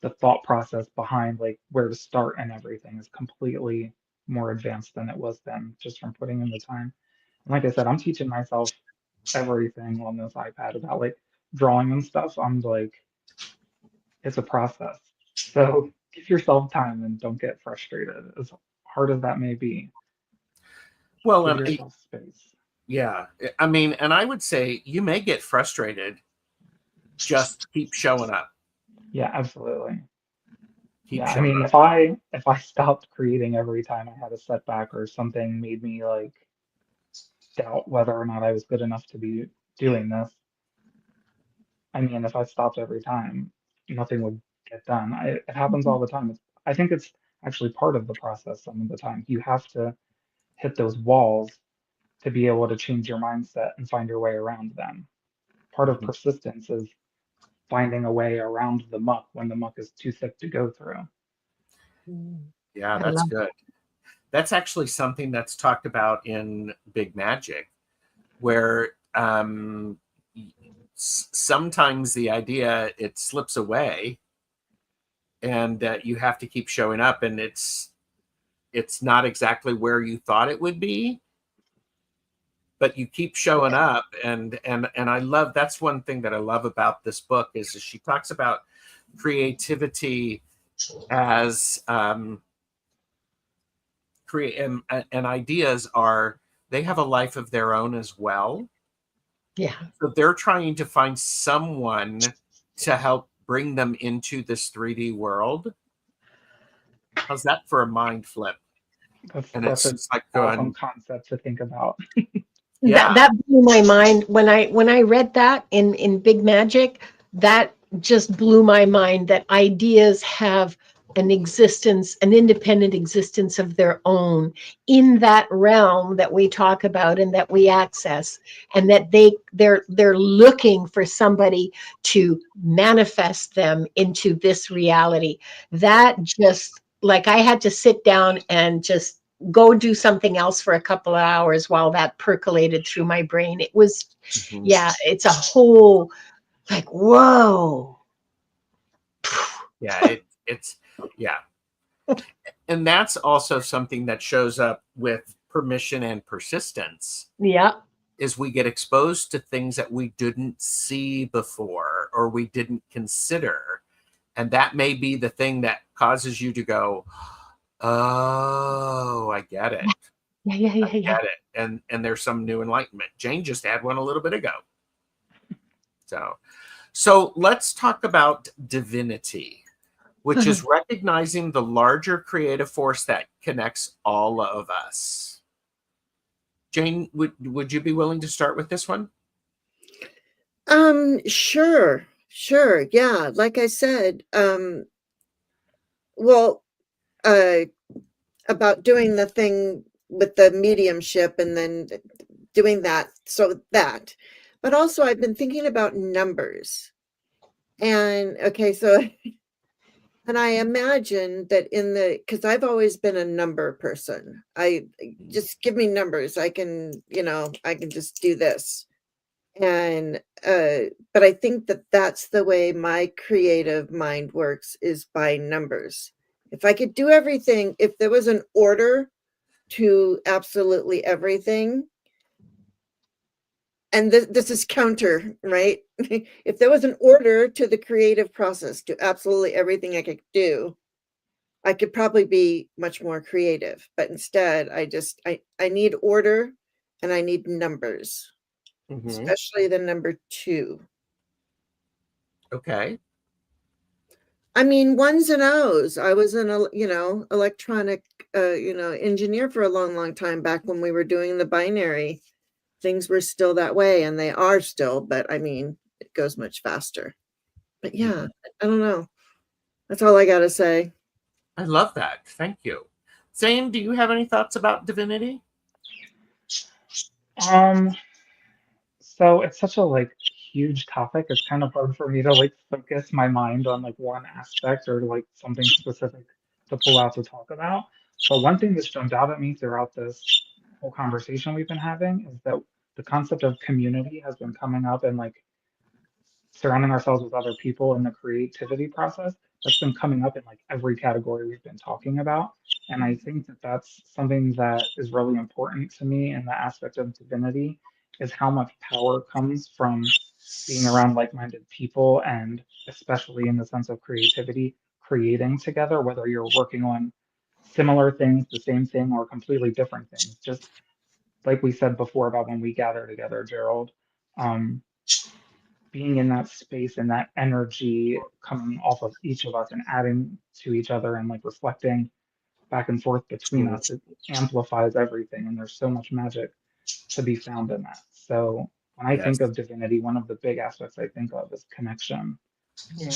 the thought process behind like where to start and everything is completely more advanced than it was then, just from putting in the time. And like I said, I'm teaching myself everything on this iPad about like drawing and stuff. I'm like, it's a process. So give yourself time and don't get frustrated, as hard as that may be. Well, Give yourself space. yeah. I mean, and I would say you may get frustrated. Just keep showing up. Yeah, absolutely. Keep Yeah, I showing mean, up. if I stopped creating every time I had a setback or something made me like doubt whether or not I was good enough to be doing this, I mean, if I stopped every time, nothing would get done. It happens all the time. I think it's actually part of the process some of the time. You have to hit those walls to be able to change your mindset and find your way around them. Part of persistence is finding a way around the muck when the muck is too thick to go through. Yeah, that's good. That's actually something that's talked about in Big Magic, where sometimes the idea, it slips away and you have to keep showing up, and it's not exactly where you thought it would be, but you keep showing up. And I love, that's one thing that I love about this book is she talks about creativity as and ideas they have a life of their own as well. Yeah. So they're trying to find someone to help bring them into this 3D world. How's that for a mind flip? That's an awesome concept to think about. Yeah. That blew my mind when I read that in Big Magic. That just blew my mind, that ideas have an existence, an independent existence of their own in that realm that we talk about and that we access, and that they're looking for somebody to manifest them into this reality. That just, like, I had to sit down and just go do something else for a couple of hours while that percolated through my brain. It was, yeah, it's a whole, like, whoa. Yeah, it's yeah. And that's also something that shows up with permission and persistence, Yeah. is we get exposed to things that we didn't see before or we didn't consider. And that may be the thing that causes you to go, oh, I get it. Yeah. I get it. And there's some new enlightenment. Jane just had one a little bit ago. So let's talk about divinity, which is recognizing the larger creative force that connects all of us. Jane, would you be willing to start with this one? Sure. Yeah. Like I said, well, about doing the thing with the mediumship and then doing that. But also I've been thinking about numbers. And okay, so and I imagine that because I've always been a number person. I just give me numbers. I can just do this. And but I think that that's the way my creative mind works, is by numbers. If I could do everything, if there was an order to absolutely everything, and this is counter, right? If there was an order to the creative process, to absolutely everything I could do, I could probably be much more creative. But instead, I need order, and I need numbers, especially the number 2. Okay. I mean, ones and O's. I was an electronic engineer for a long time back when we were doing the binary. Things were still that way, and they are still, but I mean, it goes much faster. But yeah, I don't know. That's all I got to say. I love that. Thank you. Zane, do you have any thoughts about divinity? So it's such a like huge topic. It's kind of hard for me to like focus my mind on like one aspect or like something specific to pull out to talk about. But one thing that's jumped out at me throughout this whole conversation we've been having is that the concept of community has been coming up, and like surrounding ourselves with other people in the creativity process. That's been coming up in like every category we've been talking about. And I think that that's something that is really important to me in the aspect of divinity, is how much power comes from being around like-minded people, and especially in the sense of creativity, creating together, whether you're working on similar things, the same thing, or completely different things. Just like we said before about when we gather together, Gerald, um, being in that space and that energy coming off of each of us and adding to each other and like reflecting back and forth between us, it amplifies everything. And there's so much magic to be found in that. So when I Yes. think of divinity, one of the big aspects I think of is connection. Yeah.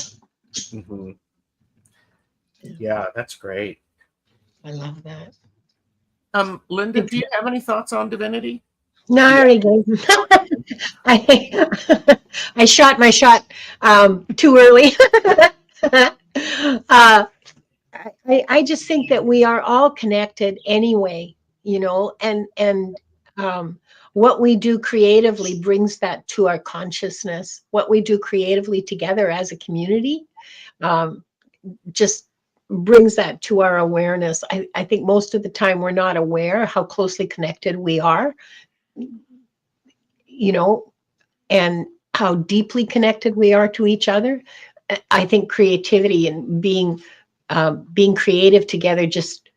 Yeah, that's great. I love that. Linda, do you have any thoughts on divinity? No, I already gave. I shot my shot too early. I just think that we are all connected anyway, and what we do creatively brings that to our consciousness. What we do creatively together as a community just brings that to our awareness. I think most of the time we're not aware how closely connected we are, and how deeply connected we are to each other. I think creativity and being creative together just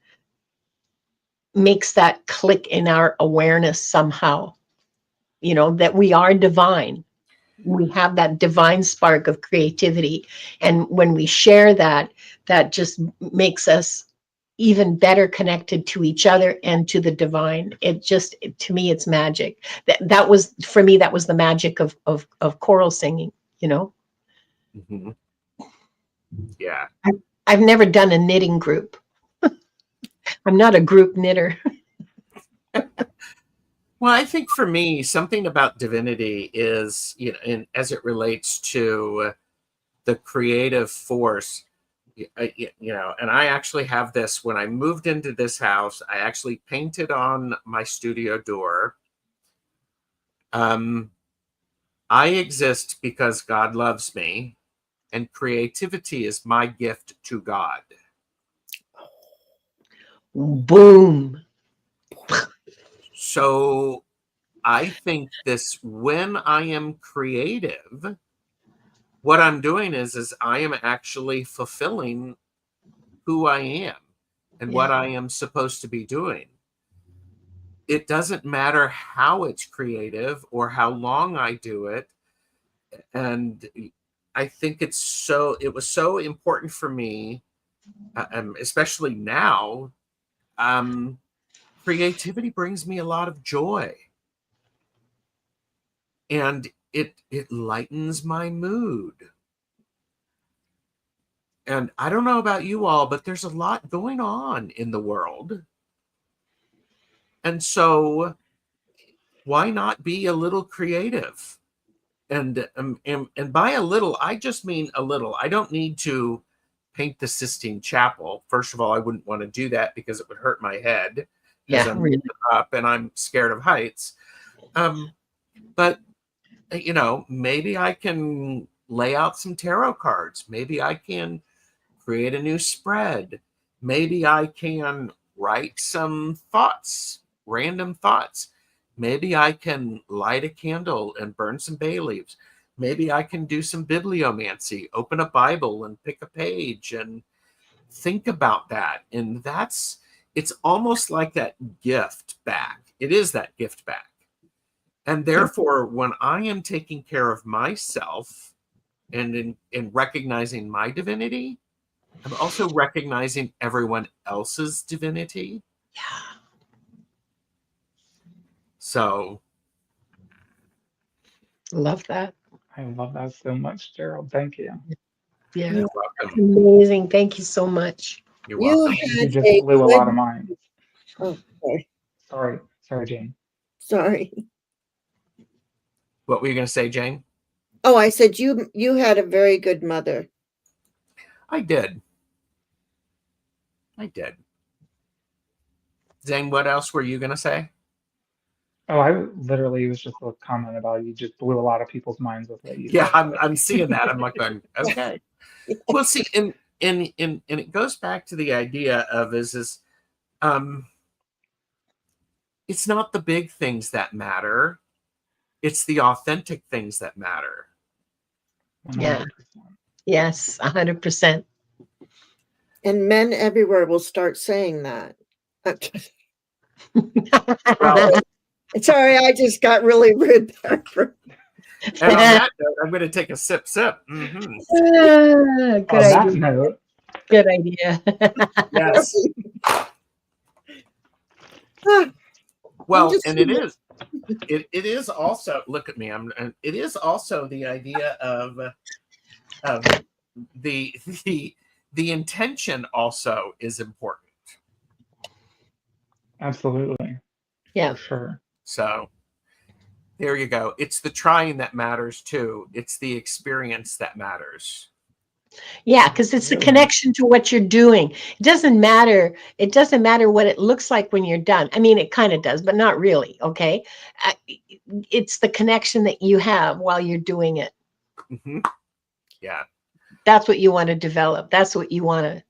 makes that click in our awareness somehow, that we are divine. We have that divine spark of creativity. And when we share that, that just makes us even better connected to each other and to the divine. To me, it's magic. That was, for me, that was the magic of choral singing, Yeah. I've never done a knitting group. I'm not a group knitter. Well, I think for me, something about divinity is, as it relates to the creative force, and I actually have this. When I moved into this house, I actually painted on my studio door. I exist because God loves me, and creativity is my gift to God. Boom. So I think this, when I am creative, what I'm doing is I am actually fulfilling who I am and what I am supposed to be doing. It doesn't matter how it's creative or how long I do it. And I think it was so important for me, especially now. Creativity brings me a lot of joy, and it lightens my mood. And I don't know about you all, but there's a lot going on in the world. And so why not be a little creative? And by a little, I just mean a little. I don't need to paint the Sistine Chapel. First of all, I wouldn't want to do that because it would hurt my head. Yeah, I'm really. up and I'm scared of heights. But maybe I can lay out some tarot cards. Maybe I can create a new spread. Maybe I can write some thoughts, random thoughts. Maybe I can light a candle and burn some bay leaves. Maybe I can do some bibliomancy, open a Bible and pick a page and think about that. And it's almost like that gift back. It is that gift back. And therefore, when I am taking care of myself and in recognizing my divinity, I'm also recognizing everyone else's divinity. Yeah. So. Love that. I love that so much, Gerald. Thank you. Yeah. You're That's welcome. amazing. Thank you so much. You're You welcome. You had just a blew a good. lot of minds. Oh, sorry. Sorry, Jane. Sorry. What were you going to say, Jane? Oh, I said you had a very good mother. I did. Zane, what else were you going to say? Oh, I literally was just a comment about you just blew a lot of people's minds with what you Yeah, said. I'm seeing that. I'm like going, okay. Well, see, and it goes back to the idea of is it's not the big things that matter. It's the authentic things that matter. 100%. Yeah. Yes, 100%. And men everywhere will start saying that. Well, Sorry, I just got really rude there. and on that note, I'm going to take a sip. Mm-hmm. Good On that idea. note, Good idea. Yes. Well, and it is also, look at me. It is also the idea of the intention also is important. absolutely. Yeah. For sure. So there you go. It's the trying that matters too. It's the experience that matters. Yeah, because it's the Really? connection to what you're doing. It doesn't matter. It doesn't matter what it looks like when you're done. I mean, it kind of does, but not really. Okay. It's the connection that you have while you're doing it. Mm-hmm. Yeah. That's what you want to develop. That's what you want to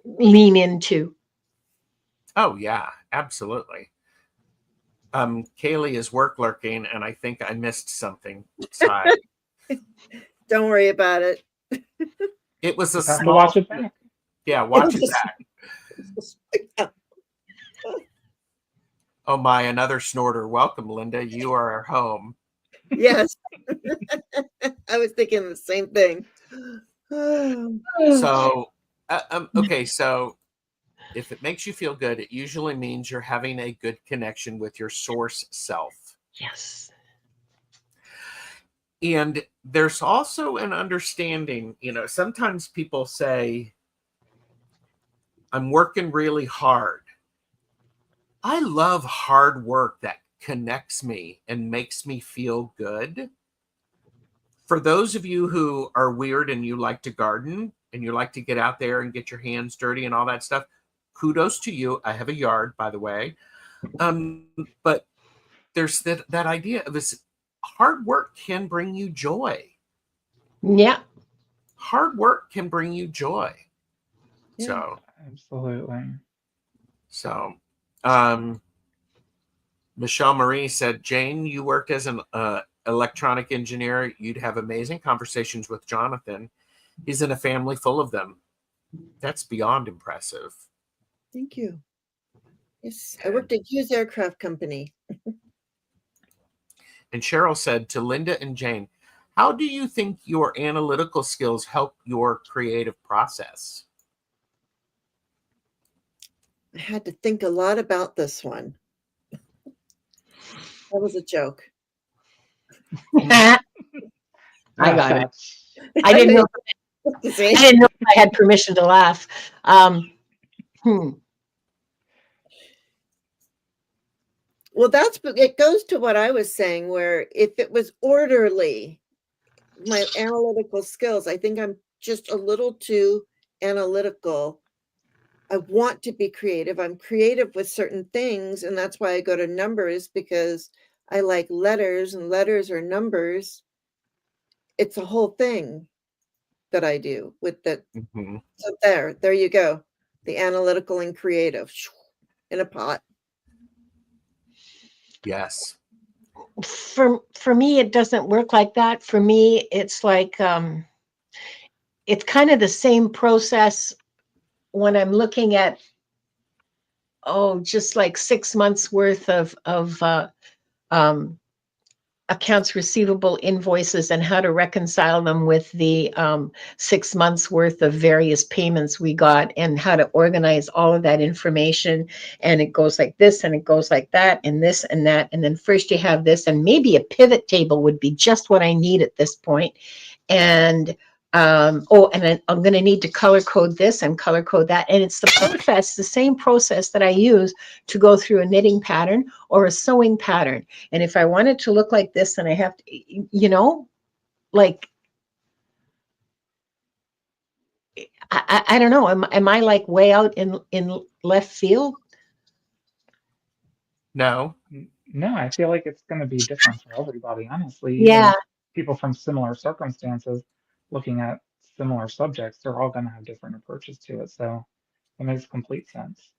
lean into. Oh yeah, absolutely. Kaylee is work lurking, and I think I missed something. Sorry. Don't worry about it. It was a Just have to small. watch it back. Yeah, watch it back. Oh my, another snorter. Welcome, Linda. You are home. Yes. I was thinking the same thing. So, okay. So, if it makes you feel good, it usually means you're having a good connection with your source self. Yes. And there's also an understanding, sometimes people say, I'm working really hard. I love hard work that connects me and makes me feel good. For those of you who are weird and you like to garden and you like to get out there and get your hands dirty and all that stuff, kudos to you. I have a yard, by the way. But there's that idea of this hard work can bring you joy. Yeah. Hard work can bring you joy. Yeah. Absolutely. So, Michelle Marie said, Jane, you worked as an electronic engineer. You'd have amazing conversations with Jonathan. He's in a family full of them. That's beyond impressive. Thank you. Yes, I worked at Hughes Aircraft Company. And Cheryl said to Linda and Jane, how do you think your analytical skills help your creative process? I had to think a lot about this one. That was a joke. I got it. That's- I didn't know. See? I didn't know if I had permission to laugh. Well, it goes to what I was saying, where if it was orderly, my analytical skills, I think I'm just a little too analytical. I want to be creative. I'm creative with certain things, and that's why I go to numbers, because I like letters, and letters are numbers. It's a whole thing that I do with the. Mm-hmm. So there you go. The analytical and creative in a pot. Yes. For me, it doesn't work like that. For me, it's like it's kind of the same process when I'm looking at just like 6 months worth of accounts receivable invoices and how to reconcile them with the 6 months worth of various payments we got, and how to organize all of that information. And it goes like this, and it goes like that, and this and that. And then first you have this, and maybe a pivot table would be just what I need at this point. And and then I'm going to need to color code this and color code that. And it's the same process that I use to go through a knitting pattern or a sewing pattern. And if I want it to look like this, then I have to, like, I don't know. Am I like way out in left field? No. No, I feel like it's going to be different for everybody, honestly. Yeah. Even people from similar circumstances looking at similar subjects, they're all going to have different approaches to it. So it makes complete sense.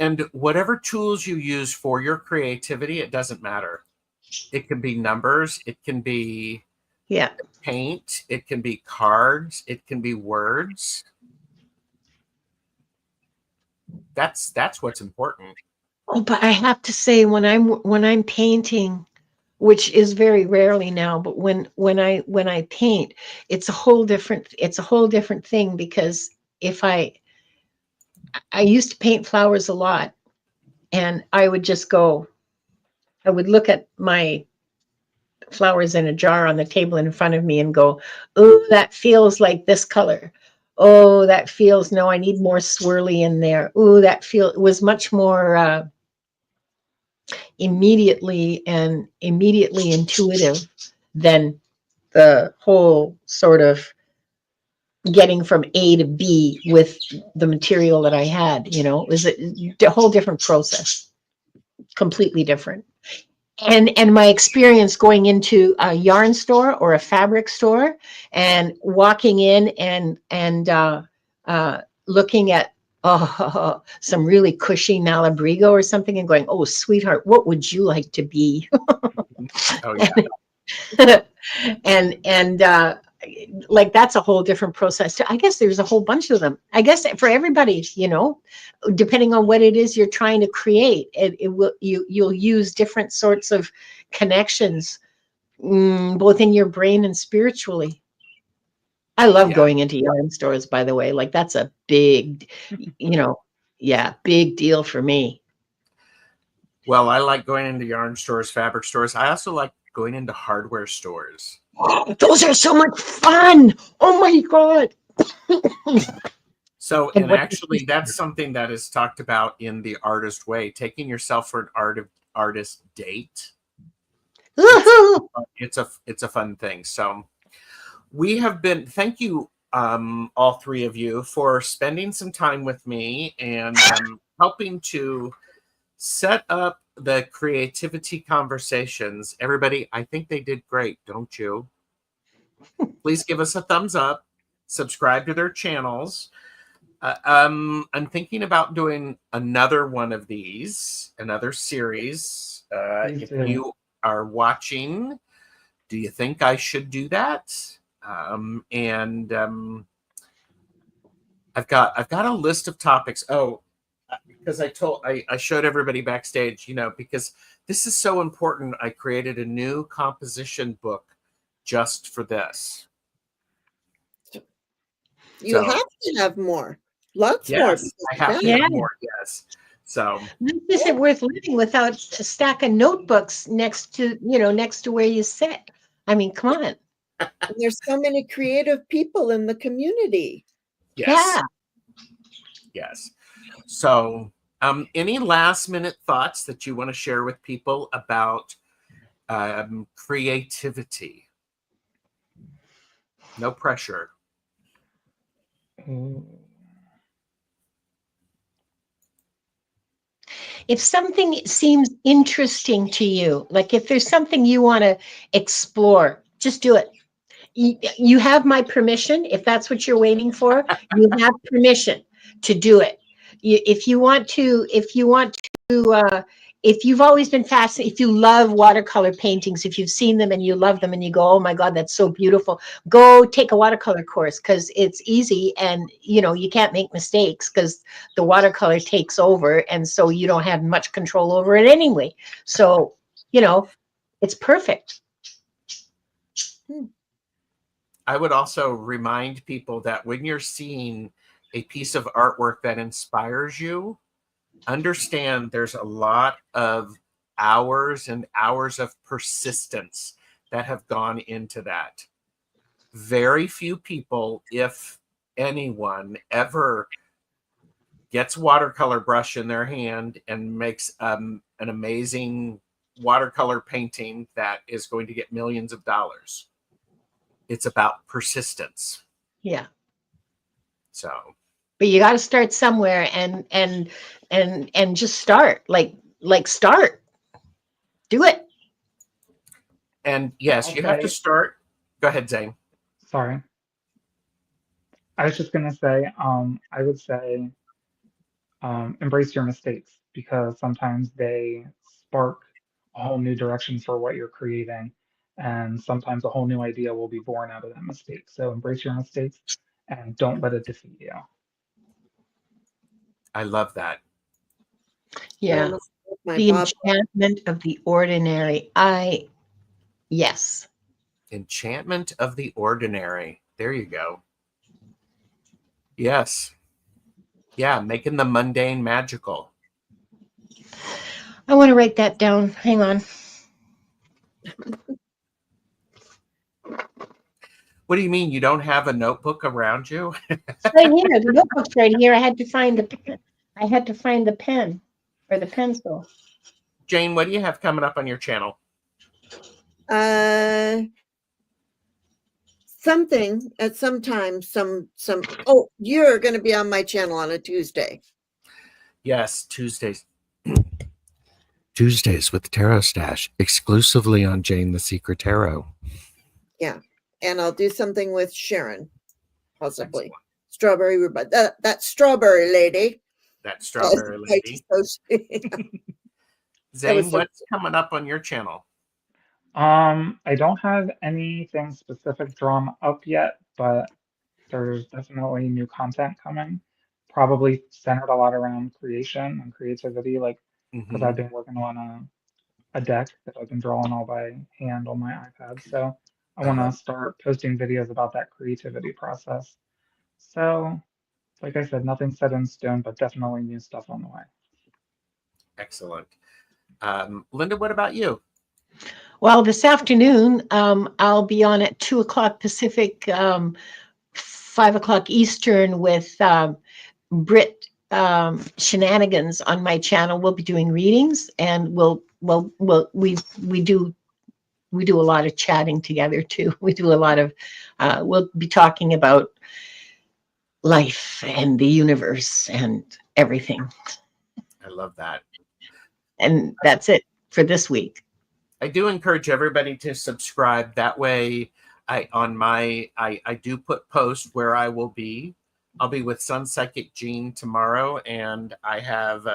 And whatever tools you use for your creativity, it doesn't matter. It can be numbers. It can be paint. It can be cards. It can be words. That's what's important. Oh, but I have to say, when I'm painting, which is very rarely now, but when I paint, it's a whole different thing, because if I used to paint flowers a lot, and I would look at my flowers in a jar on the table in front of me and go, oh, that feels like this color. Oh, that feels, no, I need more swirly in there. Oh, it was much more immediately intuitive than the whole sort of getting from A to B with the material that I had. It was a whole different process, completely different. And my experience going into a yarn store or a fabric store and walking in and looking at some really cushy Malabrigo or something, and going, oh, sweetheart, what would you like to be? Oh, yeah. and like, that's a whole different process. I guess there's a whole bunch of them. I guess for everybody, depending on what it is you're trying to create, you'll use different sorts of connections, both in your brain and spiritually. I love going into yarn stores, by the way. Like, that's a big, big deal for me. Well, I like going into yarn stores, fabric stores. I also like going into hardware stores. Oh, those are so much fun. Oh my God. So, And and what- actually, that's something that is talked about in the artist way, taking yourself for an artist date. Woohoo! It's a fun thing. So we have been, thank you, all three of you, for spending some time with me and helping to set up the creativity conversations. Everybody, I think they did great, don't you? Please give us a thumbs up, subscribe to their channels. I'm thinking about doing another one of these, another series. Please If do. you are watching, do you think I should do that? I've got a list of topics. Oh, because I showed everybody backstage, because this is so important. I created a new composition book just for this. You So, have to have more. Lots more. yes, I have to Yeah. have more. Yes. So, This isn't worth living without a stack of notebooks next to where you sit. I mean, come on. And there's so many creative people in the community. yes. Yeah. Yes. So, any last minute thoughts that you want to share with people about creativity? No pressure. If something seems interesting to you, like if there's something you want to explore, just do it. You have my permission. If that's what you're waiting for, you have permission to do it. If you want to, if you've always been fascinated, if you love watercolor paintings, if you've seen them and you love them and you go, oh my God, that's so beautiful, go take a watercolor course because it's easy and you can't make mistakes because the watercolor takes over and so you don't have much control over it anyway. So, it's perfect. I would also remind people that when you're seeing a piece of artwork that inspires you, understand there's a lot of hours and hours of persistence that have gone into that. Very few people, if anyone, ever gets a watercolor brush in their hand and makes an amazing watercolor painting that is going to get millions of dollars. It's about persistence. Yeah. So, but you got to start somewhere and just start like start, do it. and yes, you have to start. Go ahead, Zane. Sorry. I was just going to say, I would say embrace your mistakes because sometimes they spark a whole new direction for what you're creating. And sometimes a whole new idea will be born out of that mistake. So embrace your mistakes and don't let it defeat you. I love that. Yeah. The enchantment of the ordinary. Yes. Enchantment of the ordinary. There you go. Yes. Yeah, making the mundane magical. I want to write that down. Hang on. What do you mean you don't have a notebook around you? Right here. The notebook's right here. I had to find the pen. I had to find the pen or the pencil. Jane, what do you have coming up on your channel? Something at some time, oh, you're going to be on my channel on a Tuesday. Yes, Tuesdays. Tuesdays with Tarot Stash, exclusively on Jane the Secret Tarot. Yeah. And I'll do something with Sharon, possibly. Excellent. Strawberry rhubarb. That strawberry lady. That strawberry lady. Zane, what's coming up on your channel? I don't have anything specific drawn up yet, but there's definitely new content coming. Probably centered a lot around creation and creativity, like because I've been working on a deck that I've been drawing all by hand on my iPad. So I want to start posting videos about that creativity process. So, like I said, nothing set in stone, but definitely new stuff on the way. Excellent. Linda, what about you? Well, this afternoon, I'll be on at 2:00 Pacific, 5 o'clock Eastern with Brit Shenanigans on my channel. We'll be doing readings, and we do a lot of chatting together too. We do a lot of we'll be talking about life and the universe and everything. I love that. And that's it for this week. I do encourage everybody to subscribe. That way, I do put posts where I will be. I'll be with Sun Psychic Jean tomorrow, and I have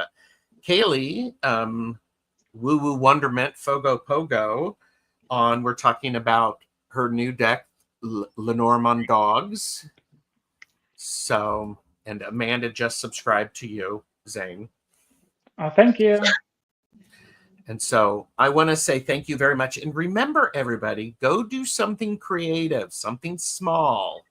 Kaylee, Woo Woo Wonderment, Fogo Pogo, on. We're talking about her new deck, Lenormand Dogs. So, and Amanda just subscribed to you, Zane. Oh, thank you. And so I want to say thank you very much. And remember, everybody, go do something creative, something small.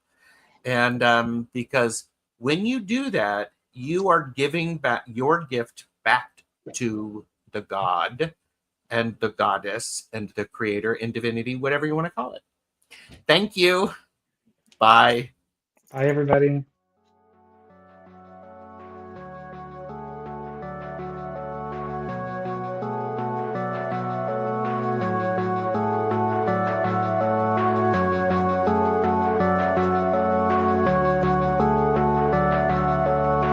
And because when you do that, you are giving back your gift back to the God and the goddess and the creator and divinity, whatever you want to call it. Thank you. Bye. Bye, everybody.